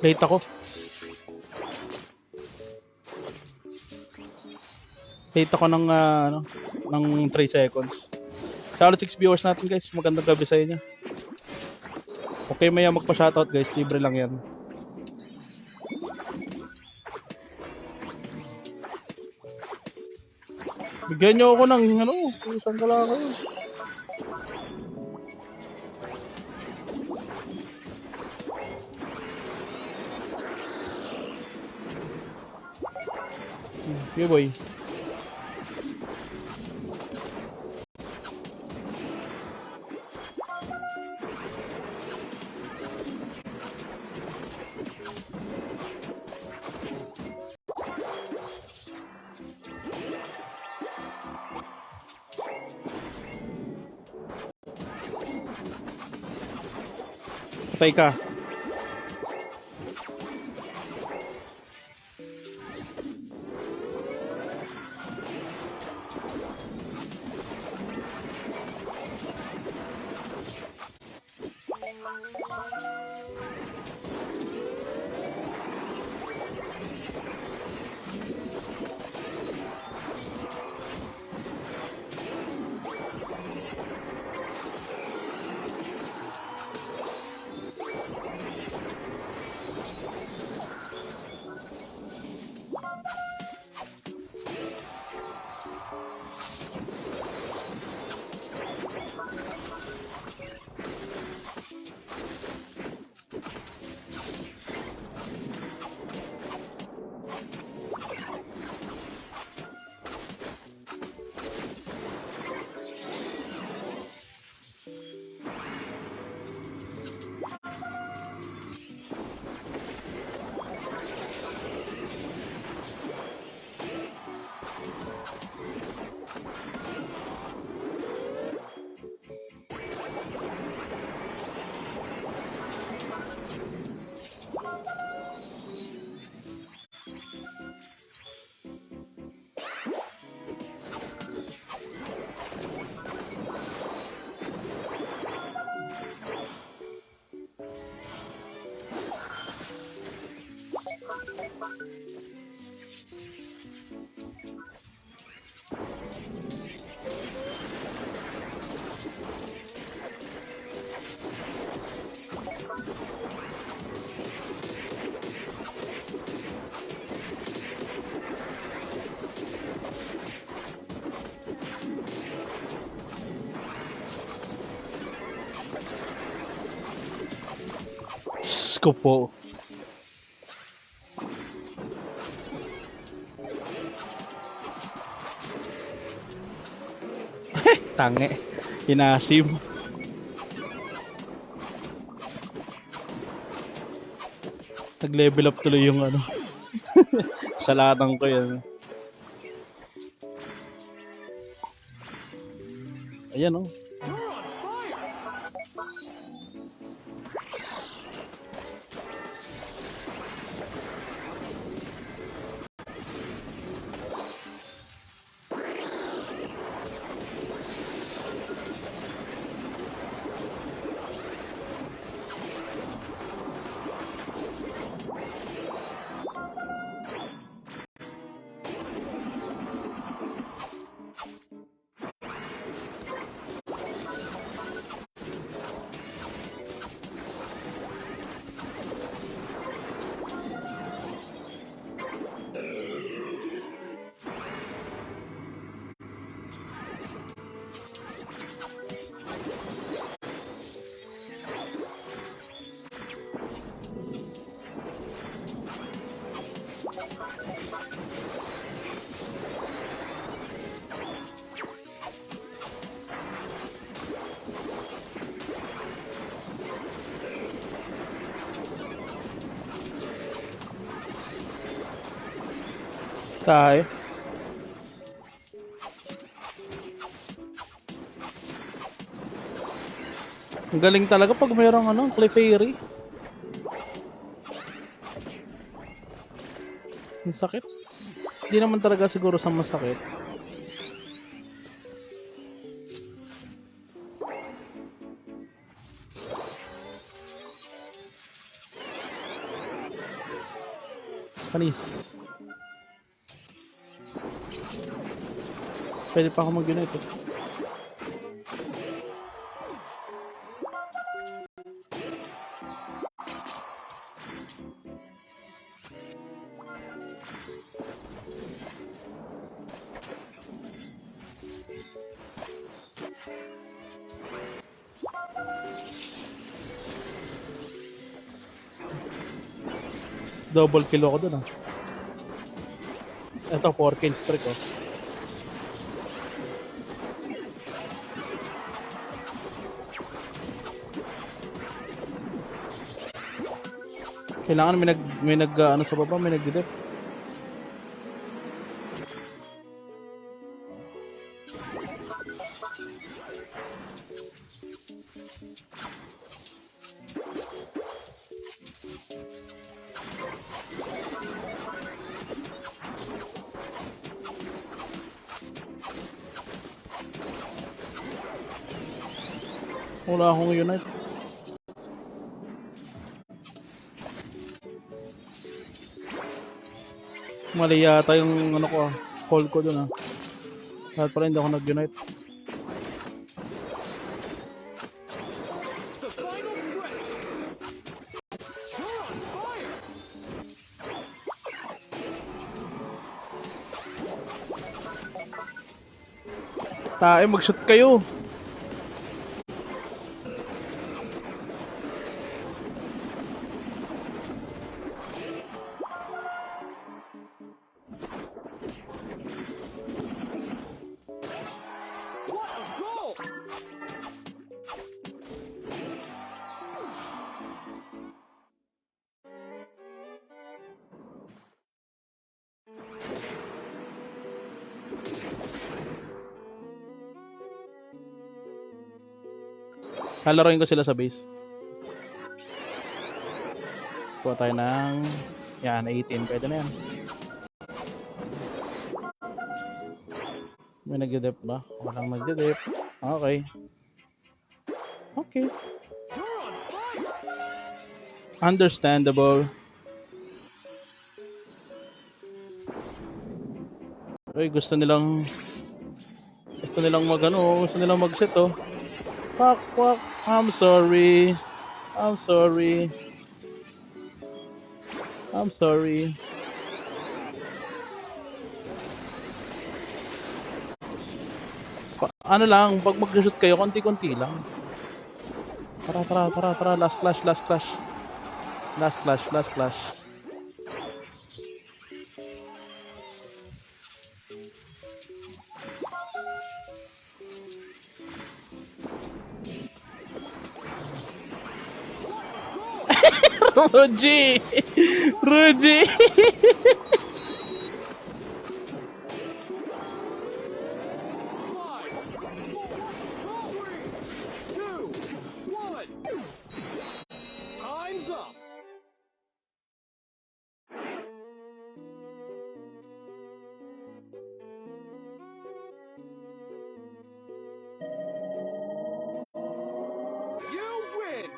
S1: Late ako. Late ako ng ano, ng 3 seconds. Shoutout 6 viewers natin guys. Magandang gabi sa inyo. Okay, maya magpa-shoutout guys. Libre lang yan. Bigyan nyo ako ng ano, isang ka lang kayo. Okay boy. Patay ka. Ko po. Tange. Inasim. Nag-level up tuloy yung ano. Salatang ko yan. Ayan oh.
S4: You're on fire!
S1: Tayo. Ang galing talaga pag mayroong ano, Clefairy. Ang sakit. Hindi naman talaga siguro sa masakit. Panis. Pwede pa ako mag-unite. Double kill ako dun ah. Ito 4 kill streak oh. Kailangan may nag ano sa baba, may nagdidip. Wala akong unite. Mali yata yung ano ko ah, call ko dun ah. Kahit pala hindi ako nag-unite.
S4: The final stretch! You're on fire!
S1: Tae, mag-shoot kayo.
S4: What a goal!
S1: Lalaroin ko sila sa base. Kuha tayo ng yan, 18. Pwede na yan. May nagdidip ba? Walang nagdidip. Okay. Okay.
S4: You're on fire!
S1: Understandable. Uy, gusto nilang mag-ano, gusto nilang mag-set oh. Fuck, fuck. I'm sorry. I'm sorry. I'm sorry. Ano lang, pag mag-shoot kayo, konti-konti lang. Tara. Last clash. Last clash. OG! Rudy!
S4: Five, four, three, two, one. Time's up. You win.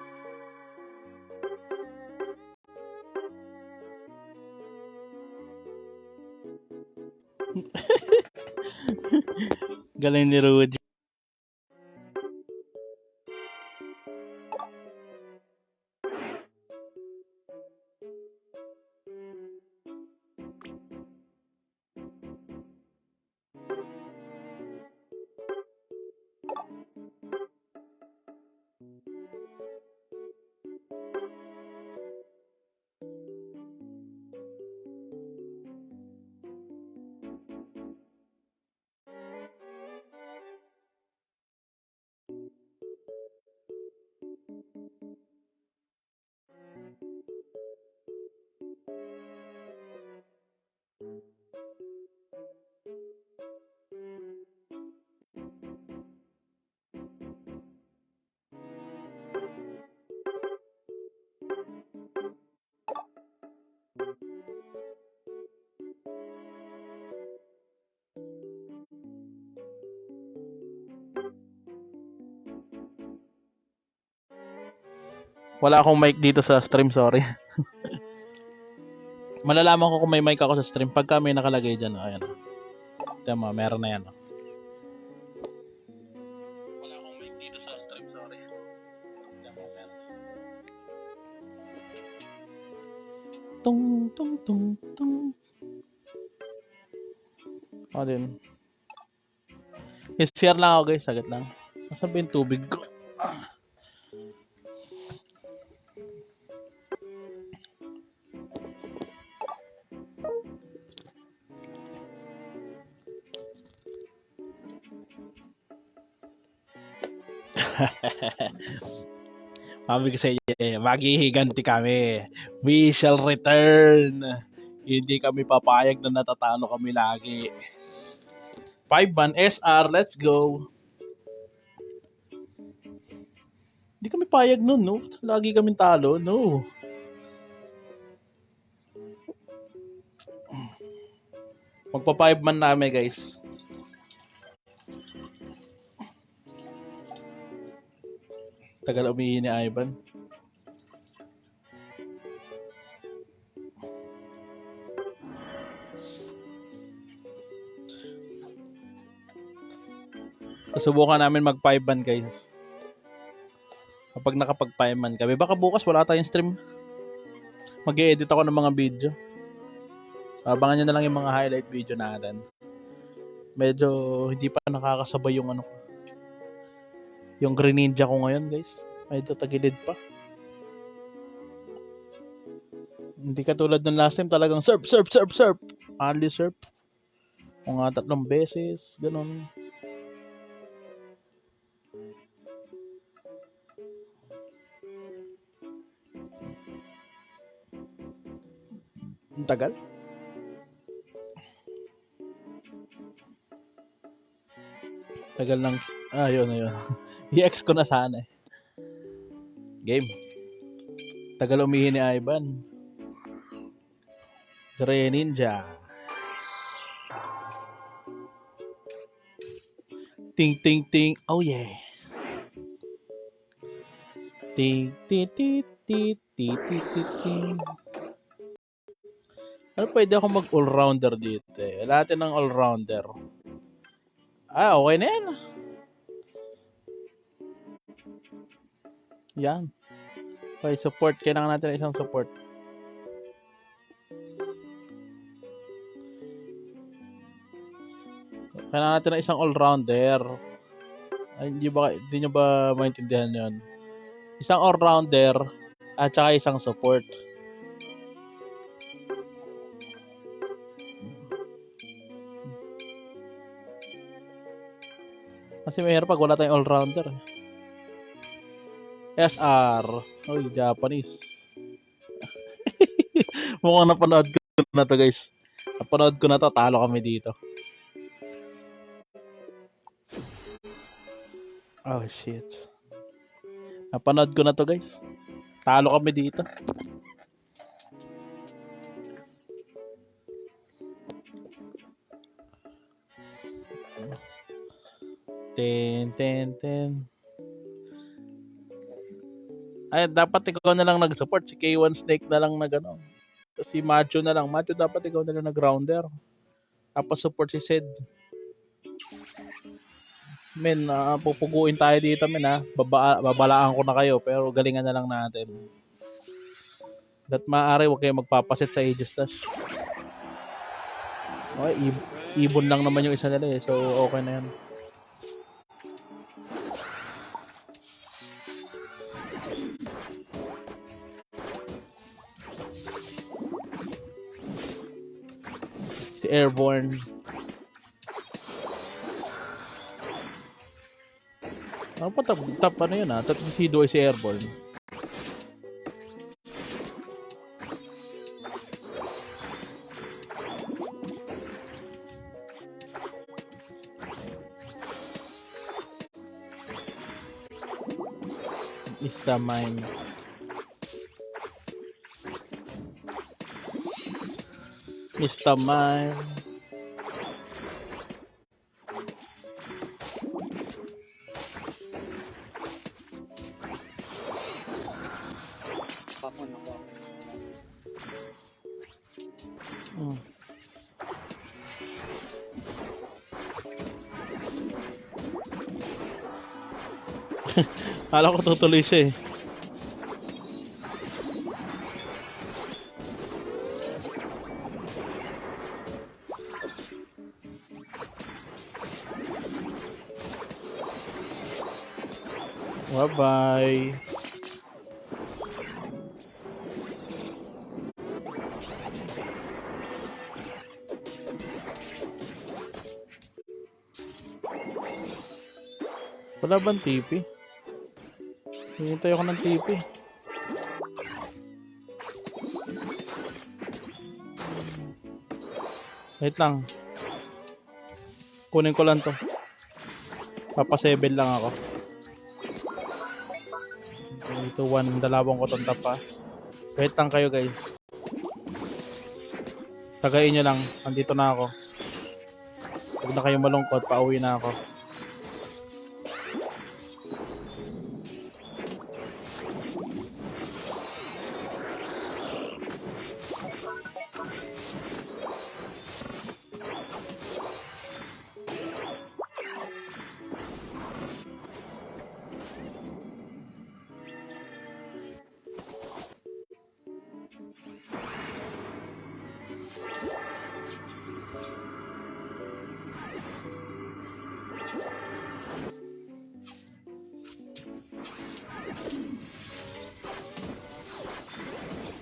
S1: Galing ni Rudy. Wala akong mic dito sa stream, sorry. Malalaman ko kung may mic ako sa stream pagka may nakalagay dyan. Ayan. Tama, meron na yan. Wala akong mic dito sa stream, sorry. Tama, meron. Tung, tung, tung, tung. O din. I-share lang ako guys, saglit lang. Nasaan ba yung tubig ko? Sabi ko sa inyo, maghihiganti kami. We shall return. Hindi kami papayag na natatalo kami lagi. 5-man SR, let's go. Hindi kami payag nun, no? Lagi kami talo, no. Magpa 5-man namin, guys. Tagal umihi ni Ivan. Susubukan namin mag 5-man guys. Kapag nakapag 5-man kami. Baka bukas wala tayong stream. Mag-i-edit ako ng mga video. Abangan nyo na lang yung mga highlight video natin. Medyo hindi pa nakakasabay yung ano. Yung Greninja ko ngayon guys. Medyo tagilid pa. Hindi katulad ng last time talagang surf. Only surf. Mga 3 beses. Ganon. Ang tagal. Tagal ng... yun. I-X ko na sana eh. Game. Tagal umihi ni Ivan. Greninja. Ting ting ting. Oh yeah. Ting ting ting ting ting ting. Ano pwede ako mag all-rounder dito eh. Lahat ng all-rounder. Okay na yan. Yan. Okay, support. Kailangan natin isang support. Kailangan natin ng isang all-rounder. Ay, hindi nyo ba maintindihan yun? Isang all-rounder at saka isang support. Kasi mahirap pag wala tayong all-rounder. SR. Oy, Japanese. Mukhang napanood ko na to guys. Napanood ko na to, talo kami dito. Oh shit. Napanood ko na to guys. Talo kami dito. Ten. Ay, dapat ikaw na lang nag-support. Si K1 Snake na lang nag-ano. Si Macho na lang. Macho, dapat ikaw na lang nag-rounder. Tapos support si Sid. Men, pupuguin tayo dito, men, ha. Babalaan ko na kayo, pero galingan na lang natin. Dat maaari, huwag kayo magpapasit sa Aegis Dash. Okay, ibon lang naman yung isa nila eh. So, okay na yan. Si Airborne. Ano pa top ano yun ha? Top si Sido ay si Airborne. Is the mine. Mr. Mine.
S3: Pakon ako.
S1: Kala ko tutuloy siya eh. Bye-bye. Wala bang TP? Hinintay ako ng TP. Wait lang. Kunin ko lang to. Papa 7 lang ako. Ito 1, dalawang ko tong tapa. Wait lang kayo guys. Tagayin nyo lang. Andito na ako. Huwag na kayong malungkot. Pauwi na ako.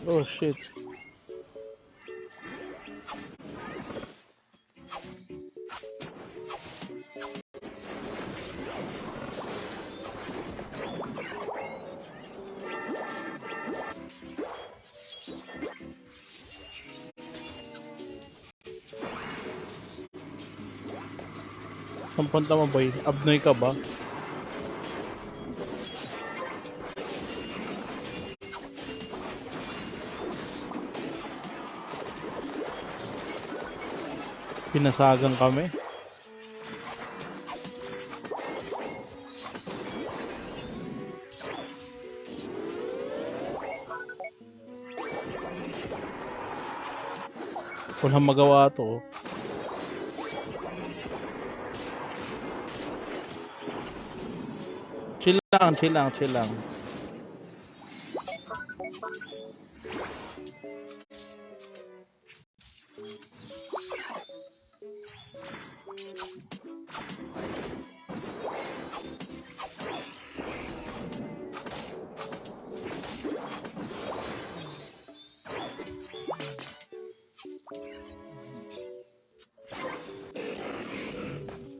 S1: Oh shit. Saan punta mo boy? Abnoy ka ba? Pinasagang kami. Walang magawa to. Chill lang.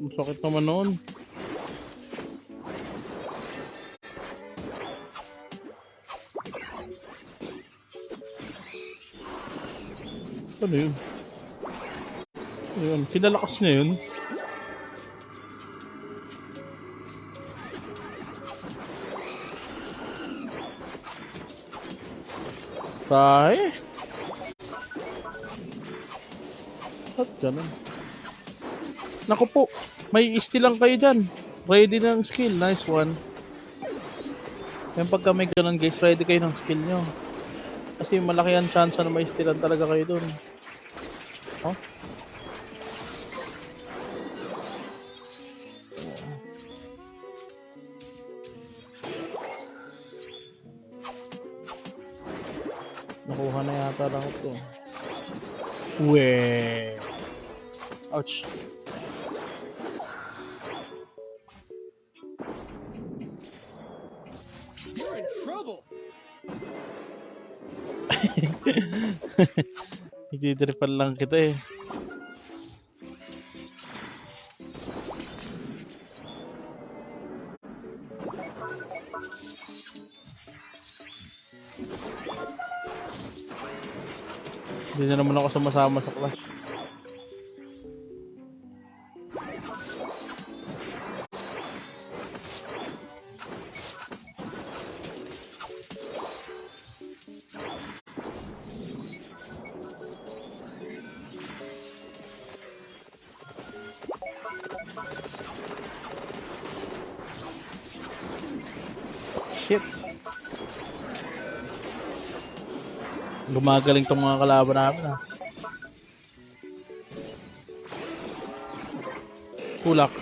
S1: Ang sakit naman noon. Ano yun? Ayun, pinalakas niya yun. Tahe. Ba't ganun? Naku po, may steal lang kayo dyan. Ready ng skill, nice one. Yan pagka may ganun guys, ready kayo ng skill nyo. Kasi malaki ang chance na may stealan talaga kayo dun. Oh? Nakuha na yata lang ito. Weh. Ouch.
S4: You're in trouble.
S1: Nagtitripan lang kita eh. Hindi na naman ako sumasama sa class. Shit. Gumagaling tong mga kalaban namin ah. Tulak.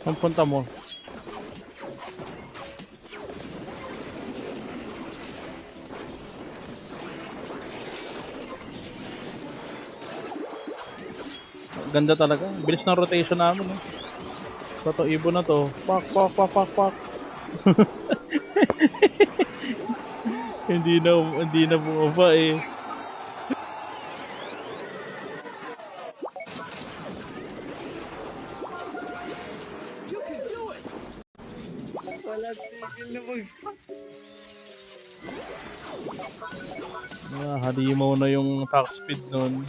S1: Saan punta mo? Ganda talaga. Bilis ng rotation namin. Eh. Ito, ibon na to. Pak, pak, pak, pak, pak. hindi na bumaba eh.
S4: You can do it.
S3: Wala tigil na mag...
S1: Halimaw na yung attack speed nun.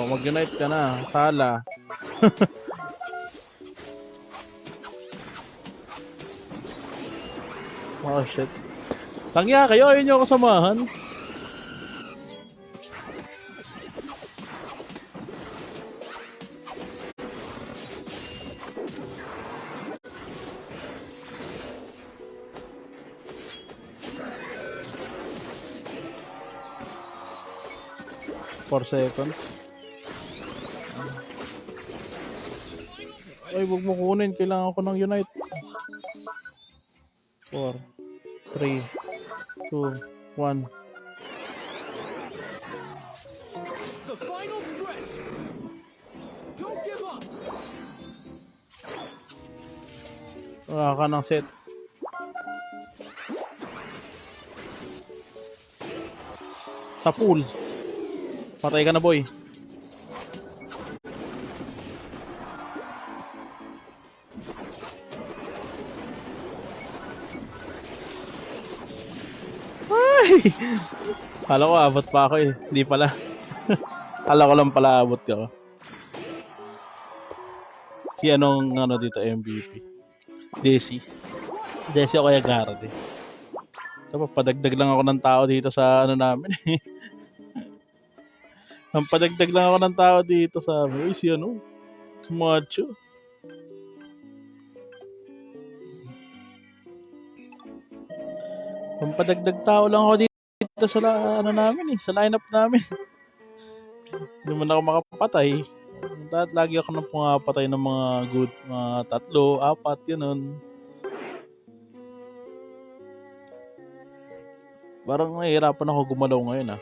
S1: Mag-unite ka na. Sala. Oh shit. Tangya kayo, ayun nyo ako samahan. Seconds. Ay, huwag mo kunin. Kailangan ko ng unite. 4, 3, 2, 1.
S4: The final stretch. Don't give up.
S1: Wala ka ng set. Sa pool. Patay ka na, boy. Ay! Kala ko abot pa ako eh. Hindi pala. Kala ko lang pala abot ka. Si anong ano dito MVP? Desi. Desi o kaya Garrett eh. Tapos padagdag lang ako ng tao dito sa ano namin eh. Ang padagdag lang ako ng tao dito sa amin. Uy, si ano? Macho. Ang padagdag tao lang ako dito sa ano namin eh. Sa lineup namin. Hindi man ako makapatay. Lagi ako nang pumapatay ng mga good, mga 3, 4, ganun. Parang nahihirapan ako gumalaw ngayon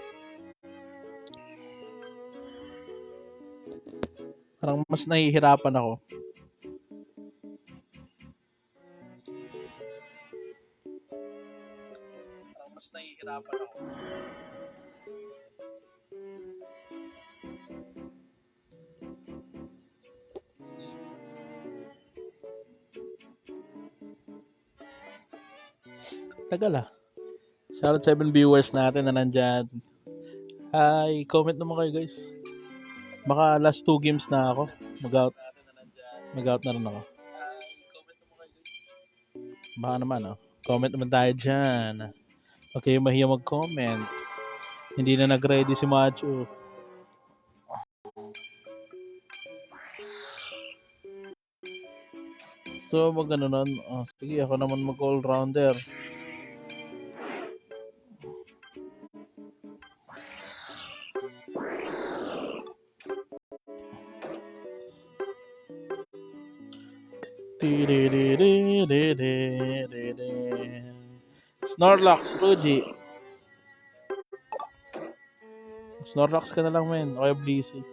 S1: Parang mas nahihirapan ako. Tagal Shoutout 7 viewers natin na nandyan. Hi, comment naman kayo guys. Baka last 2 games na ako. Mag-out na rin ako. Baka naman comment naman tayo dyan. Okay, mahiya mag-comment. Hindi na nag-ready si Macho. So, mag-ano nun. Sige, ako naman mag-all-rounder. Snorlax, Rudy. Snorlax ka na lang, men. O kaya Blissey.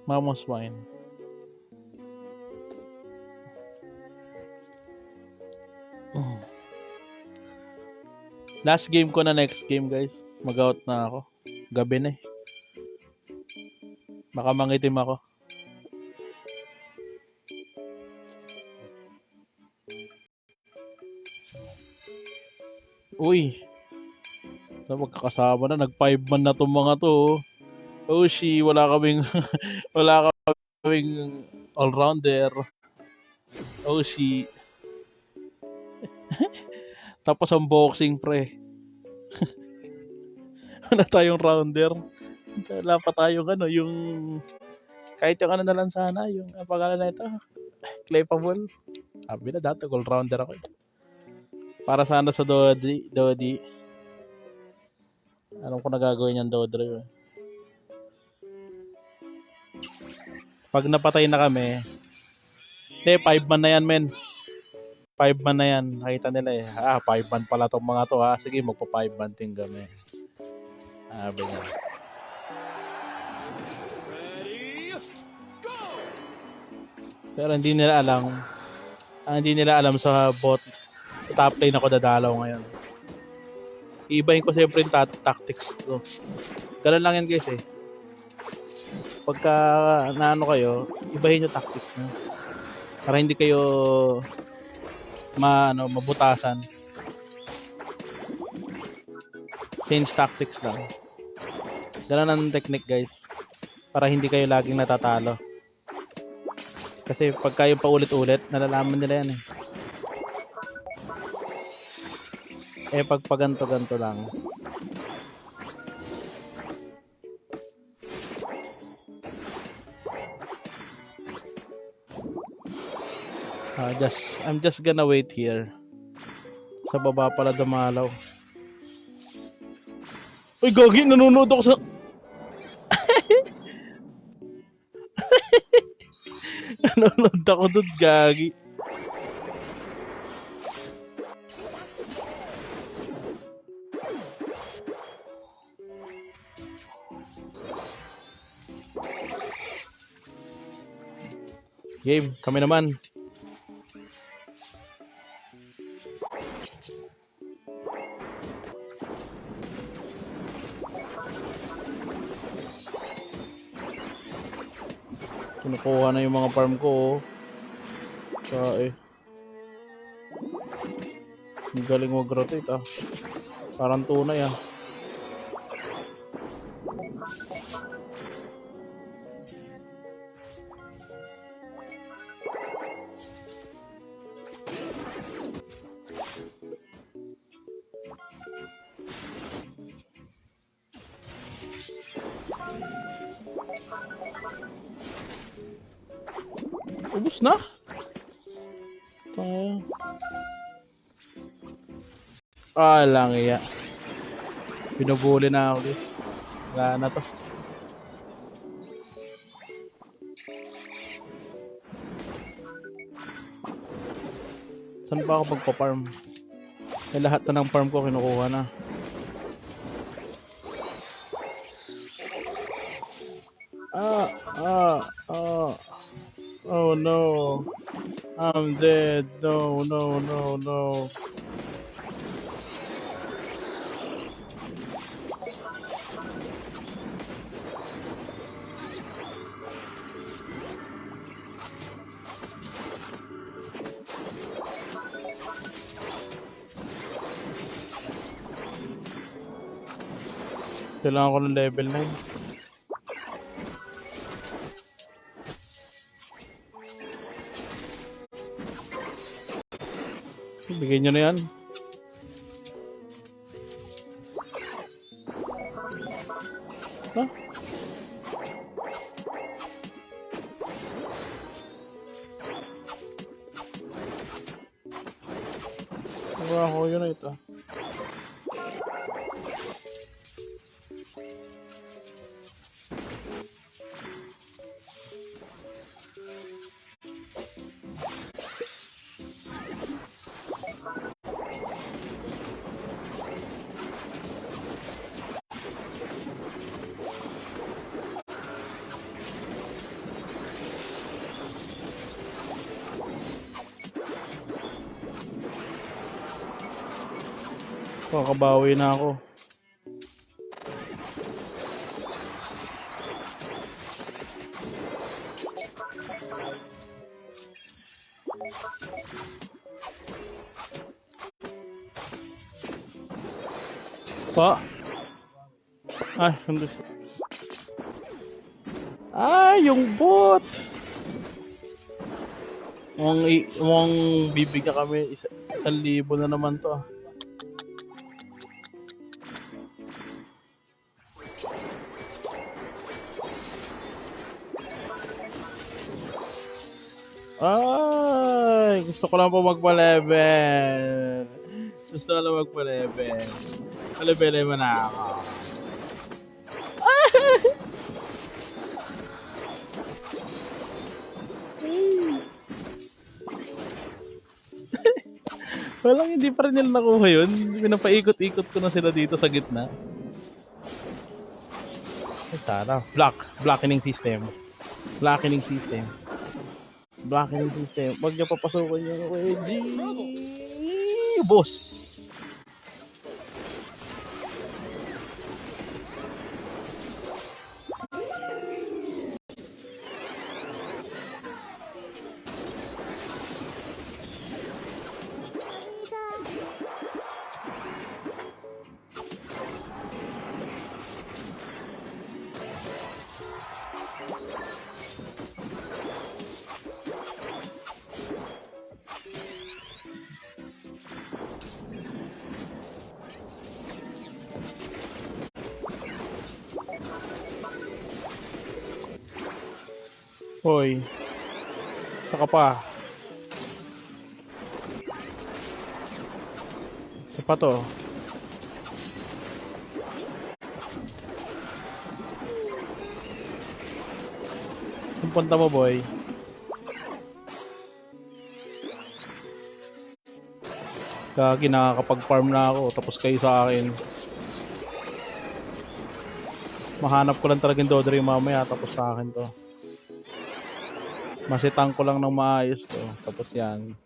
S1: Mamos Wine. Last game ko na next game, guys. Mag-out na ako. Gabi na Baka mangitim ako. Uy. Magkakasama na. Nag-5-man na tong mga to. Oshi, wala kaming all-rounder. Oshi. Tapos ang boxing, pre. Wala tayong rounder. Wala pa tayong yung kahit yung na lang sana, yung pangalan na ito. Claypable. Sabi na dati, all-rounder ako. Para sana sa Dodi. Alam ko na gagawin yung Dodre. Pag napatay na kami, 5-man na yan, men. 5-man na yan. Nakita nila 5-man pala tong mga to Sige, magpa-5-man ting kami. Sabi nga. Pero hindi nila alam sa bot. Top lane ako dadalaw ngayon. Iibahin ko siyempre yung tactics ko. Ganun lang yan guys Pagka naano kayo, ibahin yung tactics nyo. Para hindi kayo mabutasan. Change tactics lang. Ganun ang technique guys. Para hindi kayo laging natatalo. Kasi pagka yung paulit-ulit, nalalaman nila yan pag paganto-ganto lang. I'm just gonna wait here. Sa baba pala dumalaw. Uy, gagi, nanonood ako sa... nanonood ako doon, gagi. Game, kami naman. Kinukuha na yung mga farm ko ang galing mag-rotate Parang tunay Ubus na? Lang Binubuli na ako Wala na to. Saan ba ako magpa-farm? Eh, lahat na ng farm ko kinukuha na. Ah, ah, ah. Oh no. I'm dead. No, no, no, no. Kailangan ko ng level 9. Bigyan nyo na yan. Ha? Wala ako yun na ito. Kakabawi na ako. Pa. Ay, hindi. Ay, yung bot. Mukhang bibigyan kami 1,000 na naman to. Ay, gusto ko lang po magpa-level. Gusto ko lang magpa-level. Levelin mo na ako. Walang hindi pa rin nila nakuha yun. Pinapaikot-ikot ko na sila dito sa gitna. Ay, sana. Blocking system. Blocking system. Blocking system. Huwag niya papasukin yung wedgie. Boss. Hoy. Saka pa. Isa pa to. Ang punta mo, boy. Gagi, nakakapag-farm na ako. Tapos kayo sa akin. Mahanap ko lang talagang Dodri mamaya. Tapos sa akin to. Masitang ko lang ng maayos to. Tapos yan.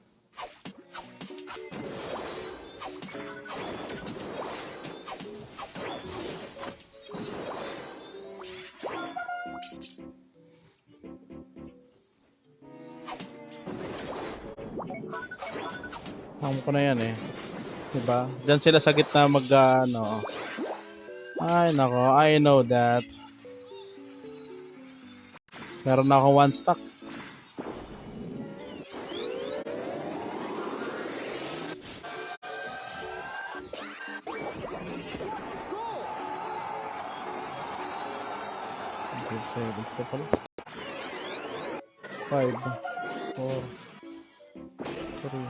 S1: Hamo ko na yan eh. Diba? Diyan sila sa gitna mag ano. Ay nako, I know that. Meron na akong 1 stack. Ito pala. 5, 4, 3,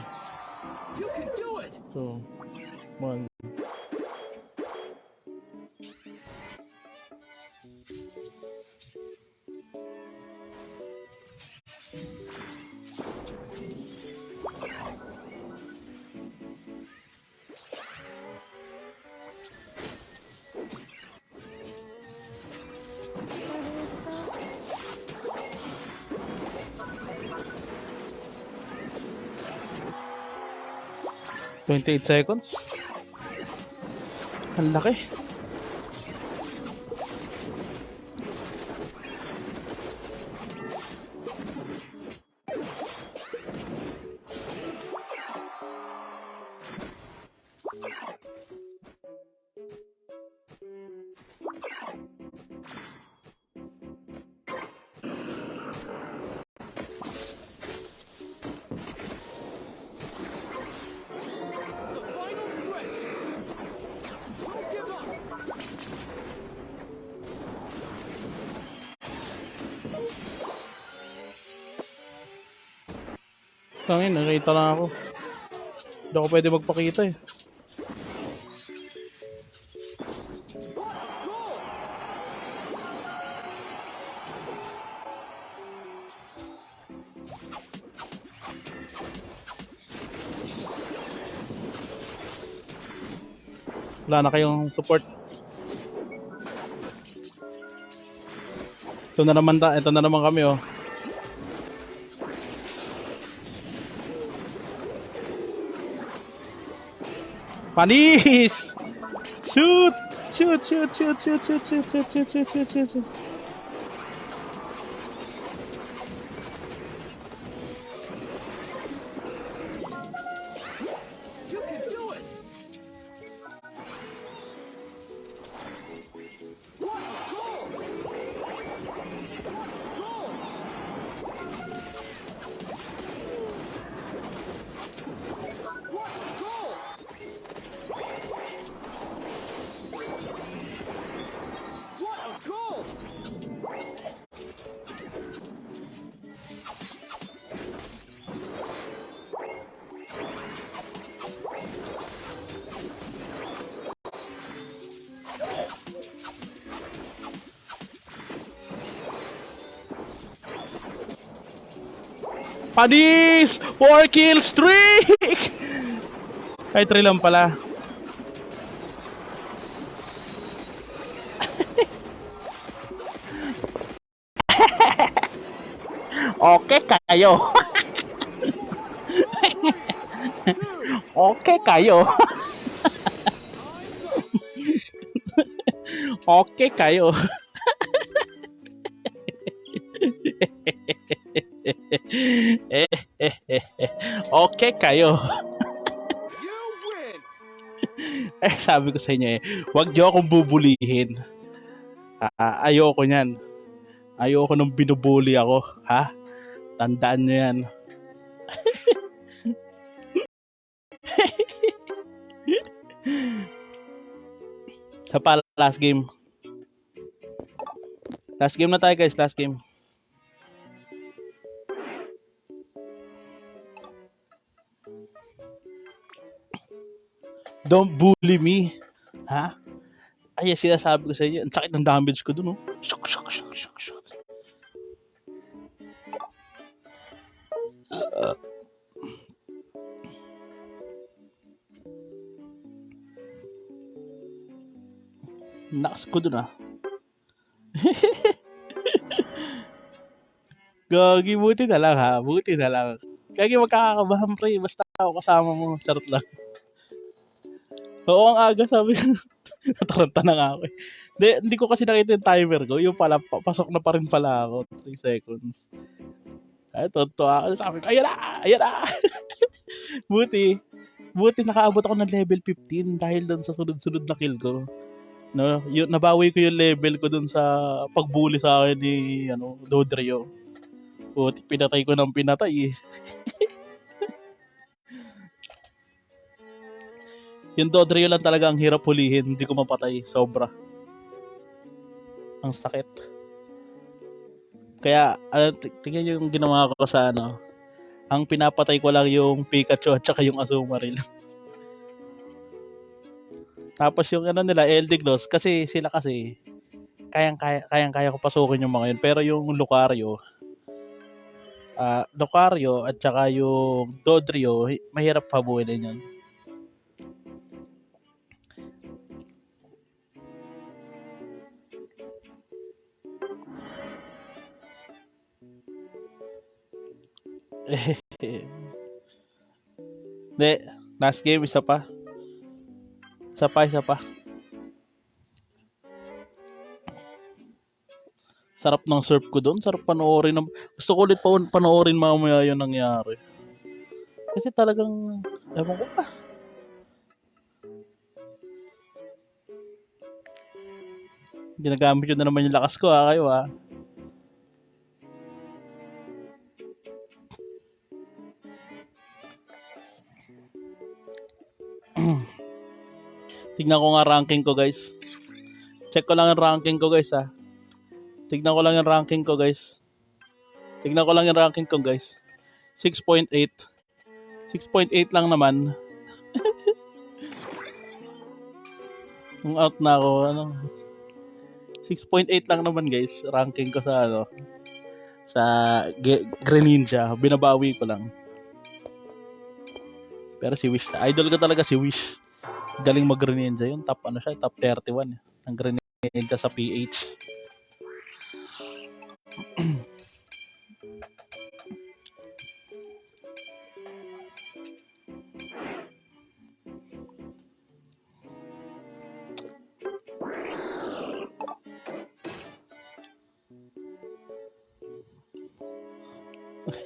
S1: 2, 1. 28 seconds. Ang laki.
S4: The final stretch. Don't give up.
S1: Tangin, nakita lang ako. Hindi ako pwede magpakita eh. Wala na kayong support. Ito na naman kami oh. Panis! Shoot! Shoot! Shoot! Shoot! Shoot! Shoot! Shoot! Shoot! Shoot! Shoot! Shoot! Shoot! Shoot!
S4: You can do it. What a goal! Goal! What a goal! What a goal!
S1: Panis! 4 kill streak! Ay, 3 lang pala. Okay kayo. Okay kayo. Okay kayo. Okay kayo.
S4: You win.
S1: Eh, sabi ko sa inyo eh, huwag niyo akong bubulihin. Ayoko niyan. Ayoko nung binubuli ako, ha? Tandaan niyo yan. Sa last game. Last game na tayo guys, last game. Don't bully me. Ha? Ay, sinasabi ko sa inyo. Ang sakit ng damage ko dun, oh. Shock, shock, shock, shock, shock. Nakas ko dun, ah. Gagi, buti na lang, ha. Buti na lang. Gagi, magkakakabahan, pre. Basta ako kasama mo. Charot lang. Oo, ang aga, sabi ko. Nataranta na nga ako eh. Hindi ko kasi nakita yung timer ko. Yung pala, pasok na pa rin pala ako. 3 seconds. Ay, tonto ako. Sabi ko, ayan na! Ayan na! Buti nakaabot ako ng level 15 dahil doon sa sunod-sunod na kill ko. No, nabawi ko yung level ko doon sa pagbuli sa akin ni Dodrio. Buti pinatay ko ng pinatay eh. Yung Dodrio lang talaga ang hirap hulihin, hindi ko mapatay, sobra. Ang sakit. Kaya, tingnan yung ginawa ko sa ang pinapatay ko lang yung Pikachu at saka yung Azumarill. Tapos yung nila, Eldigloss, kasi sila kasi, kayang-kaya ko pasukin yung mga yun. Pero yung Lucario at saka yung Dodrio, mahirap habulin yun. Last game, isa pa. Isa pa. Sarap ng surf ko doon. Sarap panoorin. Gusto ko ulit panoorin mamaya yung nangyari. Kasi talagang, ewan ko pa. Ginagamit yun na naman yung lakas ko kayo Tignan ko nga ranking ko guys. Check ko lang yung ranking ko guys Tignan ko lang yung ranking ko guys. 6.8. 6.8 lang naman. Kung out na ako, 6.8 lang naman guys. Ranking ko sa sa Greninja. Binabawi ko lang. Pero si Wish, idol ko talaga si Wish. Galing mag-Greninja yun. Top 31 ng Greninja sa PH.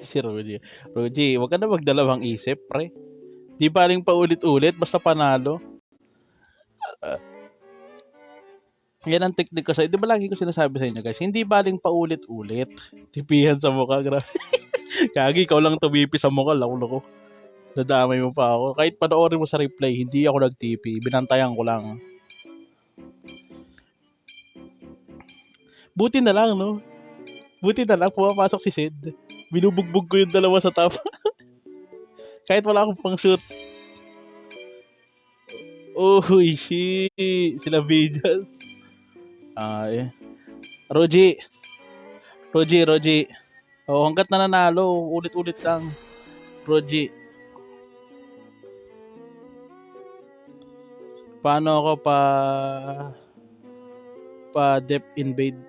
S1: Si Rudy. Rudy, wag ka na magdalawang isip, pre. Di baling paulit-ulit, basta panalo. Yan ang technique ko sa. Di ba lagi ko sinasabi sa inyo guys, hindi baling paulit-ulit. Tipihan sa mukha, grabe. Kagi, ikaw lang tumipi sa mukha, lako. Nadamay mo pa ako. Kahit panoorin mo sa replay, hindi ako nagtipi. Binantayan ko lang. Buti na lang, no? Pumapasok si Sid. Binubugbog ko yung dalawa sa top. Kahit wala akong pang shoot. Uy, shit. Sila Vegas. Roji. Hanggat nananalo, ulit-ulit lang. Roji. Paano ako pa depth invade?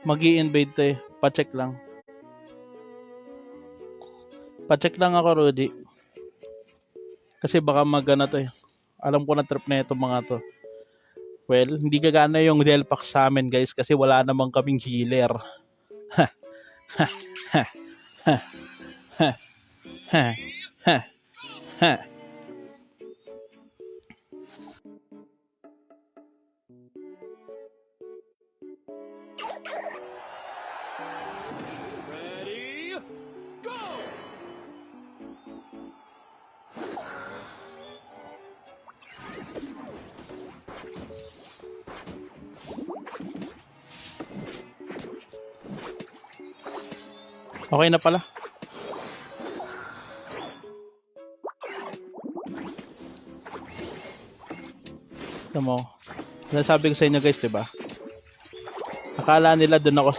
S1: Magi-invade to Pa-check lang. Pa-check lang ako, Rudy. Kasi baka magana to Alam ko na trip na itong mga to. Well, hindi gagana yung Delpax sa amin, guys, kasi wala namang kaming healer.
S4: Ready, go!
S1: Okay na pala. Ito mo. Sinasabi ko sa inyo guys, diba? Akala nila doon ako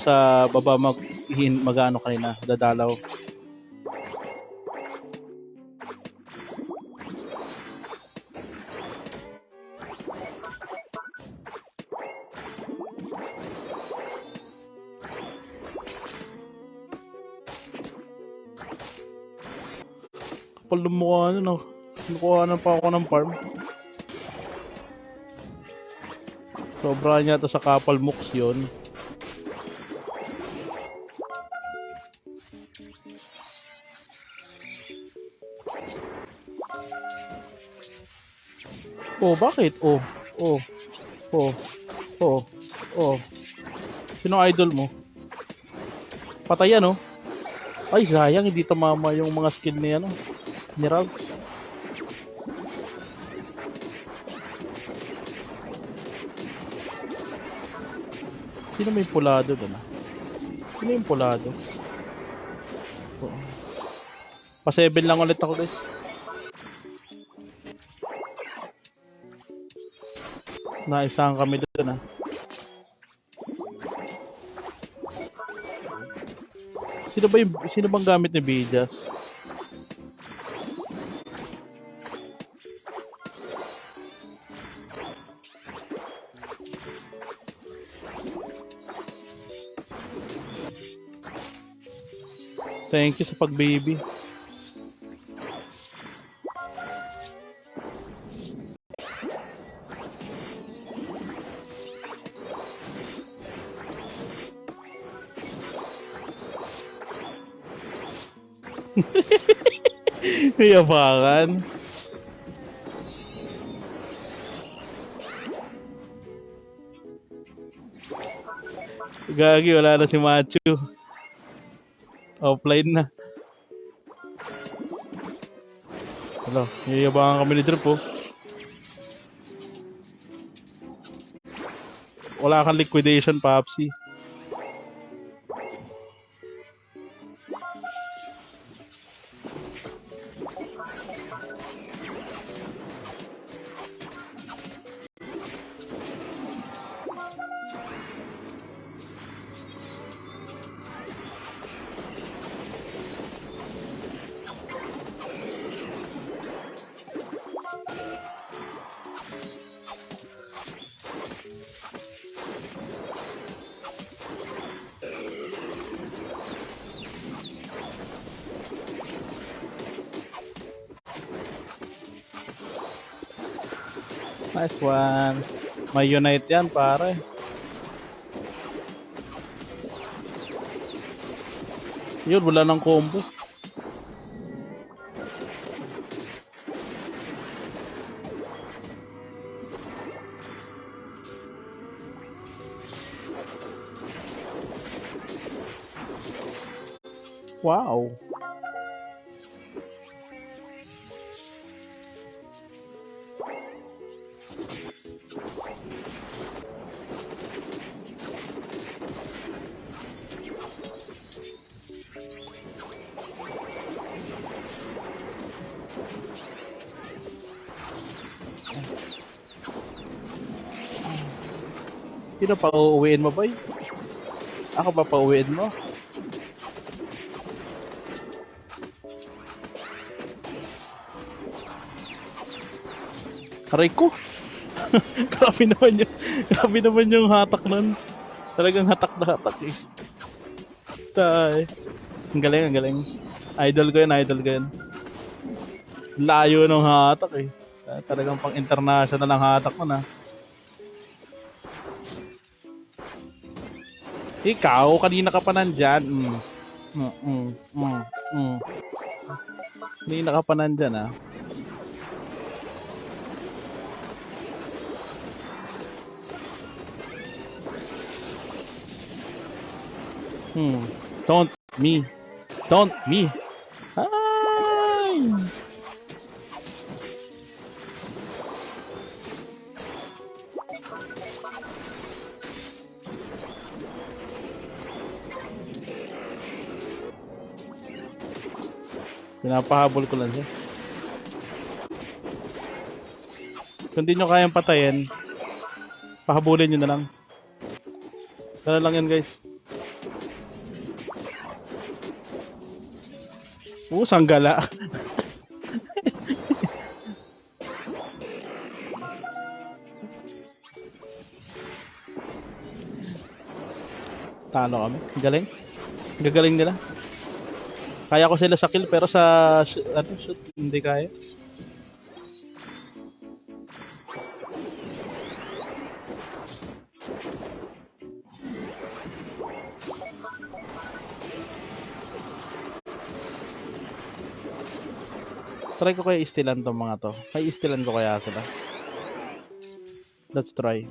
S1: sa baba mag-ano kanina, dadalaw. Kapal ng mukha no. Nakuha pa ako ng farm. Sobra niya to sa kapal mooks yun. Oh, bakit? Oh. Sino idol mo? Patayan, oh. Ay, sayang, hindi tamama yung mga skill ni Ralph. Sino may pulado doon? Sino yung pulado? Oh. Pa-7 lang ulit ako, guys. Naisahan kami doon, Sino bang gamit ni Bijas? Thank you sa pag-baby. Yabangan. Gagi, wala na si Machu. Offline na. Hello, yayabangan kami ni Drop oh. Wala kang liquidation, Papsi. Nice one. May unite yan, pare. Yun, wala ng combo. Wow. Sino pa uuwiin mo, boy? Ako pa pauwiin mo? Aray ko! Grabe naman yung hatak nun. Talagang hatak na hatak eh. Tay. Ang galing. Idol ko yun. Layo ng hatak eh. Talagang pang international ang hatak mo na. Ikaw, kanina ka pa nandyan. Kanina ka pa nandyan ah. Don't me. Ay! Pinapahabol ko lang siya. Kung di nyo kayang patayin, pahabulin nyo na lang. Sana lang yan guys. Sanggala. Talo kami. Galing. Gagaling nila. Kaya ko sila sa kill pero sa shoot hindi kaya. Try ko kaya istilan tong mga to. May istilan ko kaya sila. Let's try.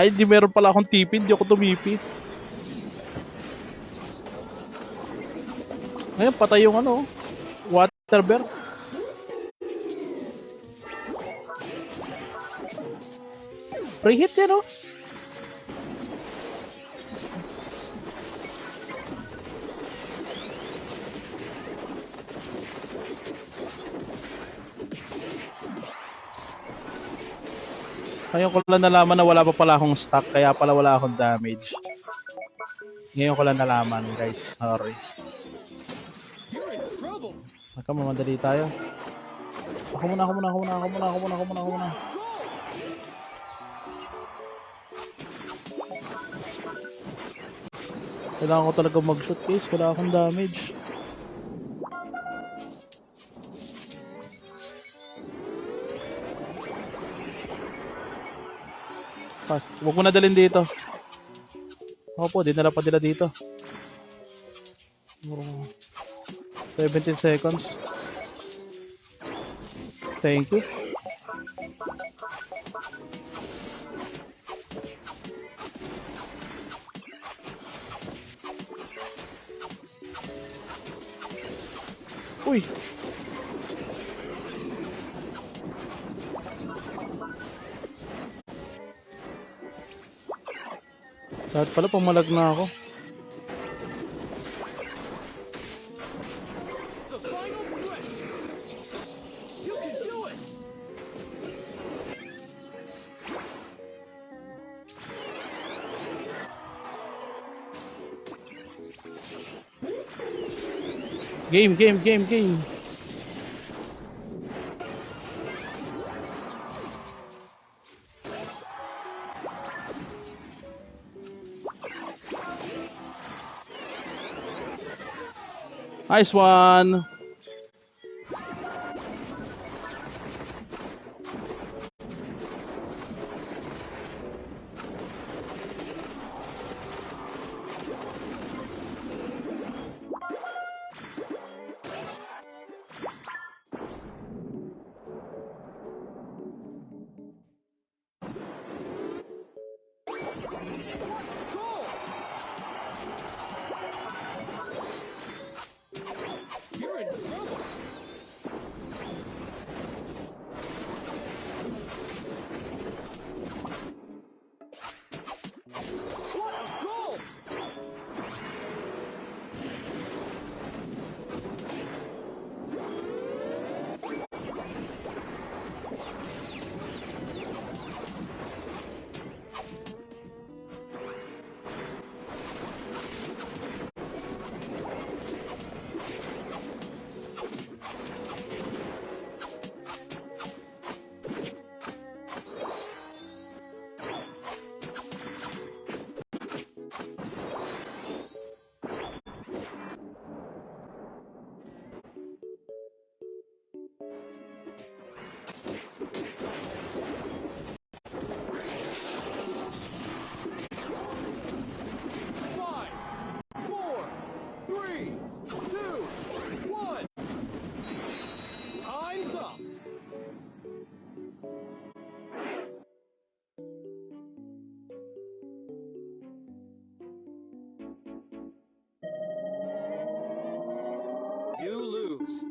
S1: Di meron pala akong tipid, di ako tumipid. Ngayon, patay yung water bear. Free hit yan Ngayon ko lang nalaman na wala pa pala akong stock, kaya pala wala akong damage. Ngayon ko lang nalaman, guys. Sorry. Madali tayo. Ako muna. Kailangan ko talaga mag-shoot, guys. Wala akong damage. Huwag mo na dalhin dito. Opo, dinala pa nila dito. 17 seconds. Thank you. Uy! Lahat pala pamalag na ako. Game. Nice one.
S4: You lose.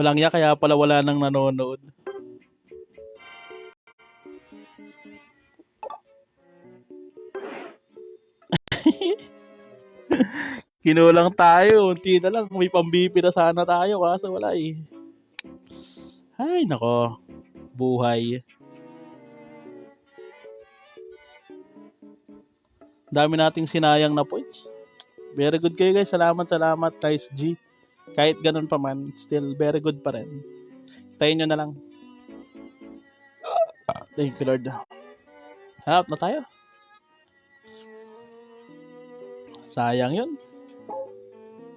S1: Walang ya, kaya pala wala nang nanonood. Kinulang tayo. Unti na lang. May pang-BP na sana tayo. Kaso wala eh. Ay, nako. Buhay. Dami nating sinayang na points. Very good kayo guys. Salamat, salamat. Guys G. Kahit ganun pa man, still very good pa rin. Tayo nyo na lang. Thank you Lord. Hanap na tayo. Sayang yun.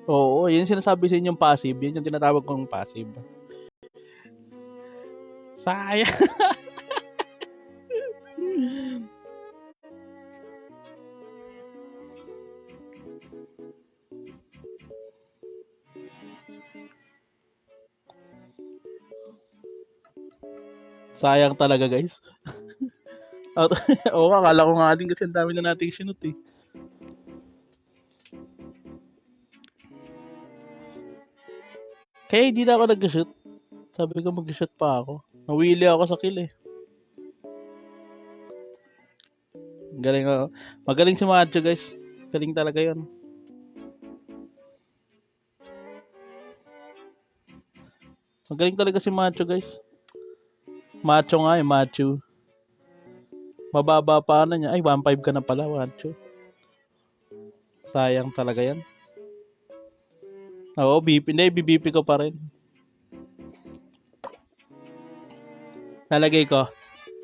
S1: Oo, yun sinasabi sa inyong passive. Yun yung tinatawag kong passive. Sayang. Sayang talaga guys. Oo, akala ko nga din kasi ang dami na nating sinut eh. Kaya hindi na ako nag-shoot. Sabi ko mag-shoot pa ako. Nawili ako sa kill eh. Galing ako. Magaling si Macho guys. Galing talaga yun. Magaling talaga si Macho guys. Macho nga eh, Macho. Mababa pa na niya. Ay, 1.5 ka na pala, Macho. Sayang talaga yan. Oo, BP. Hindi, BBP ko pa rin. Nalagay ko.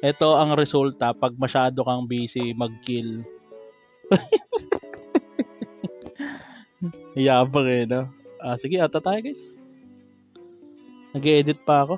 S1: Ito ang resulta pag masyado kang busy mag-kill. Yabang eh, no? Sige, ata tayo guys. Nag-edit pa ako.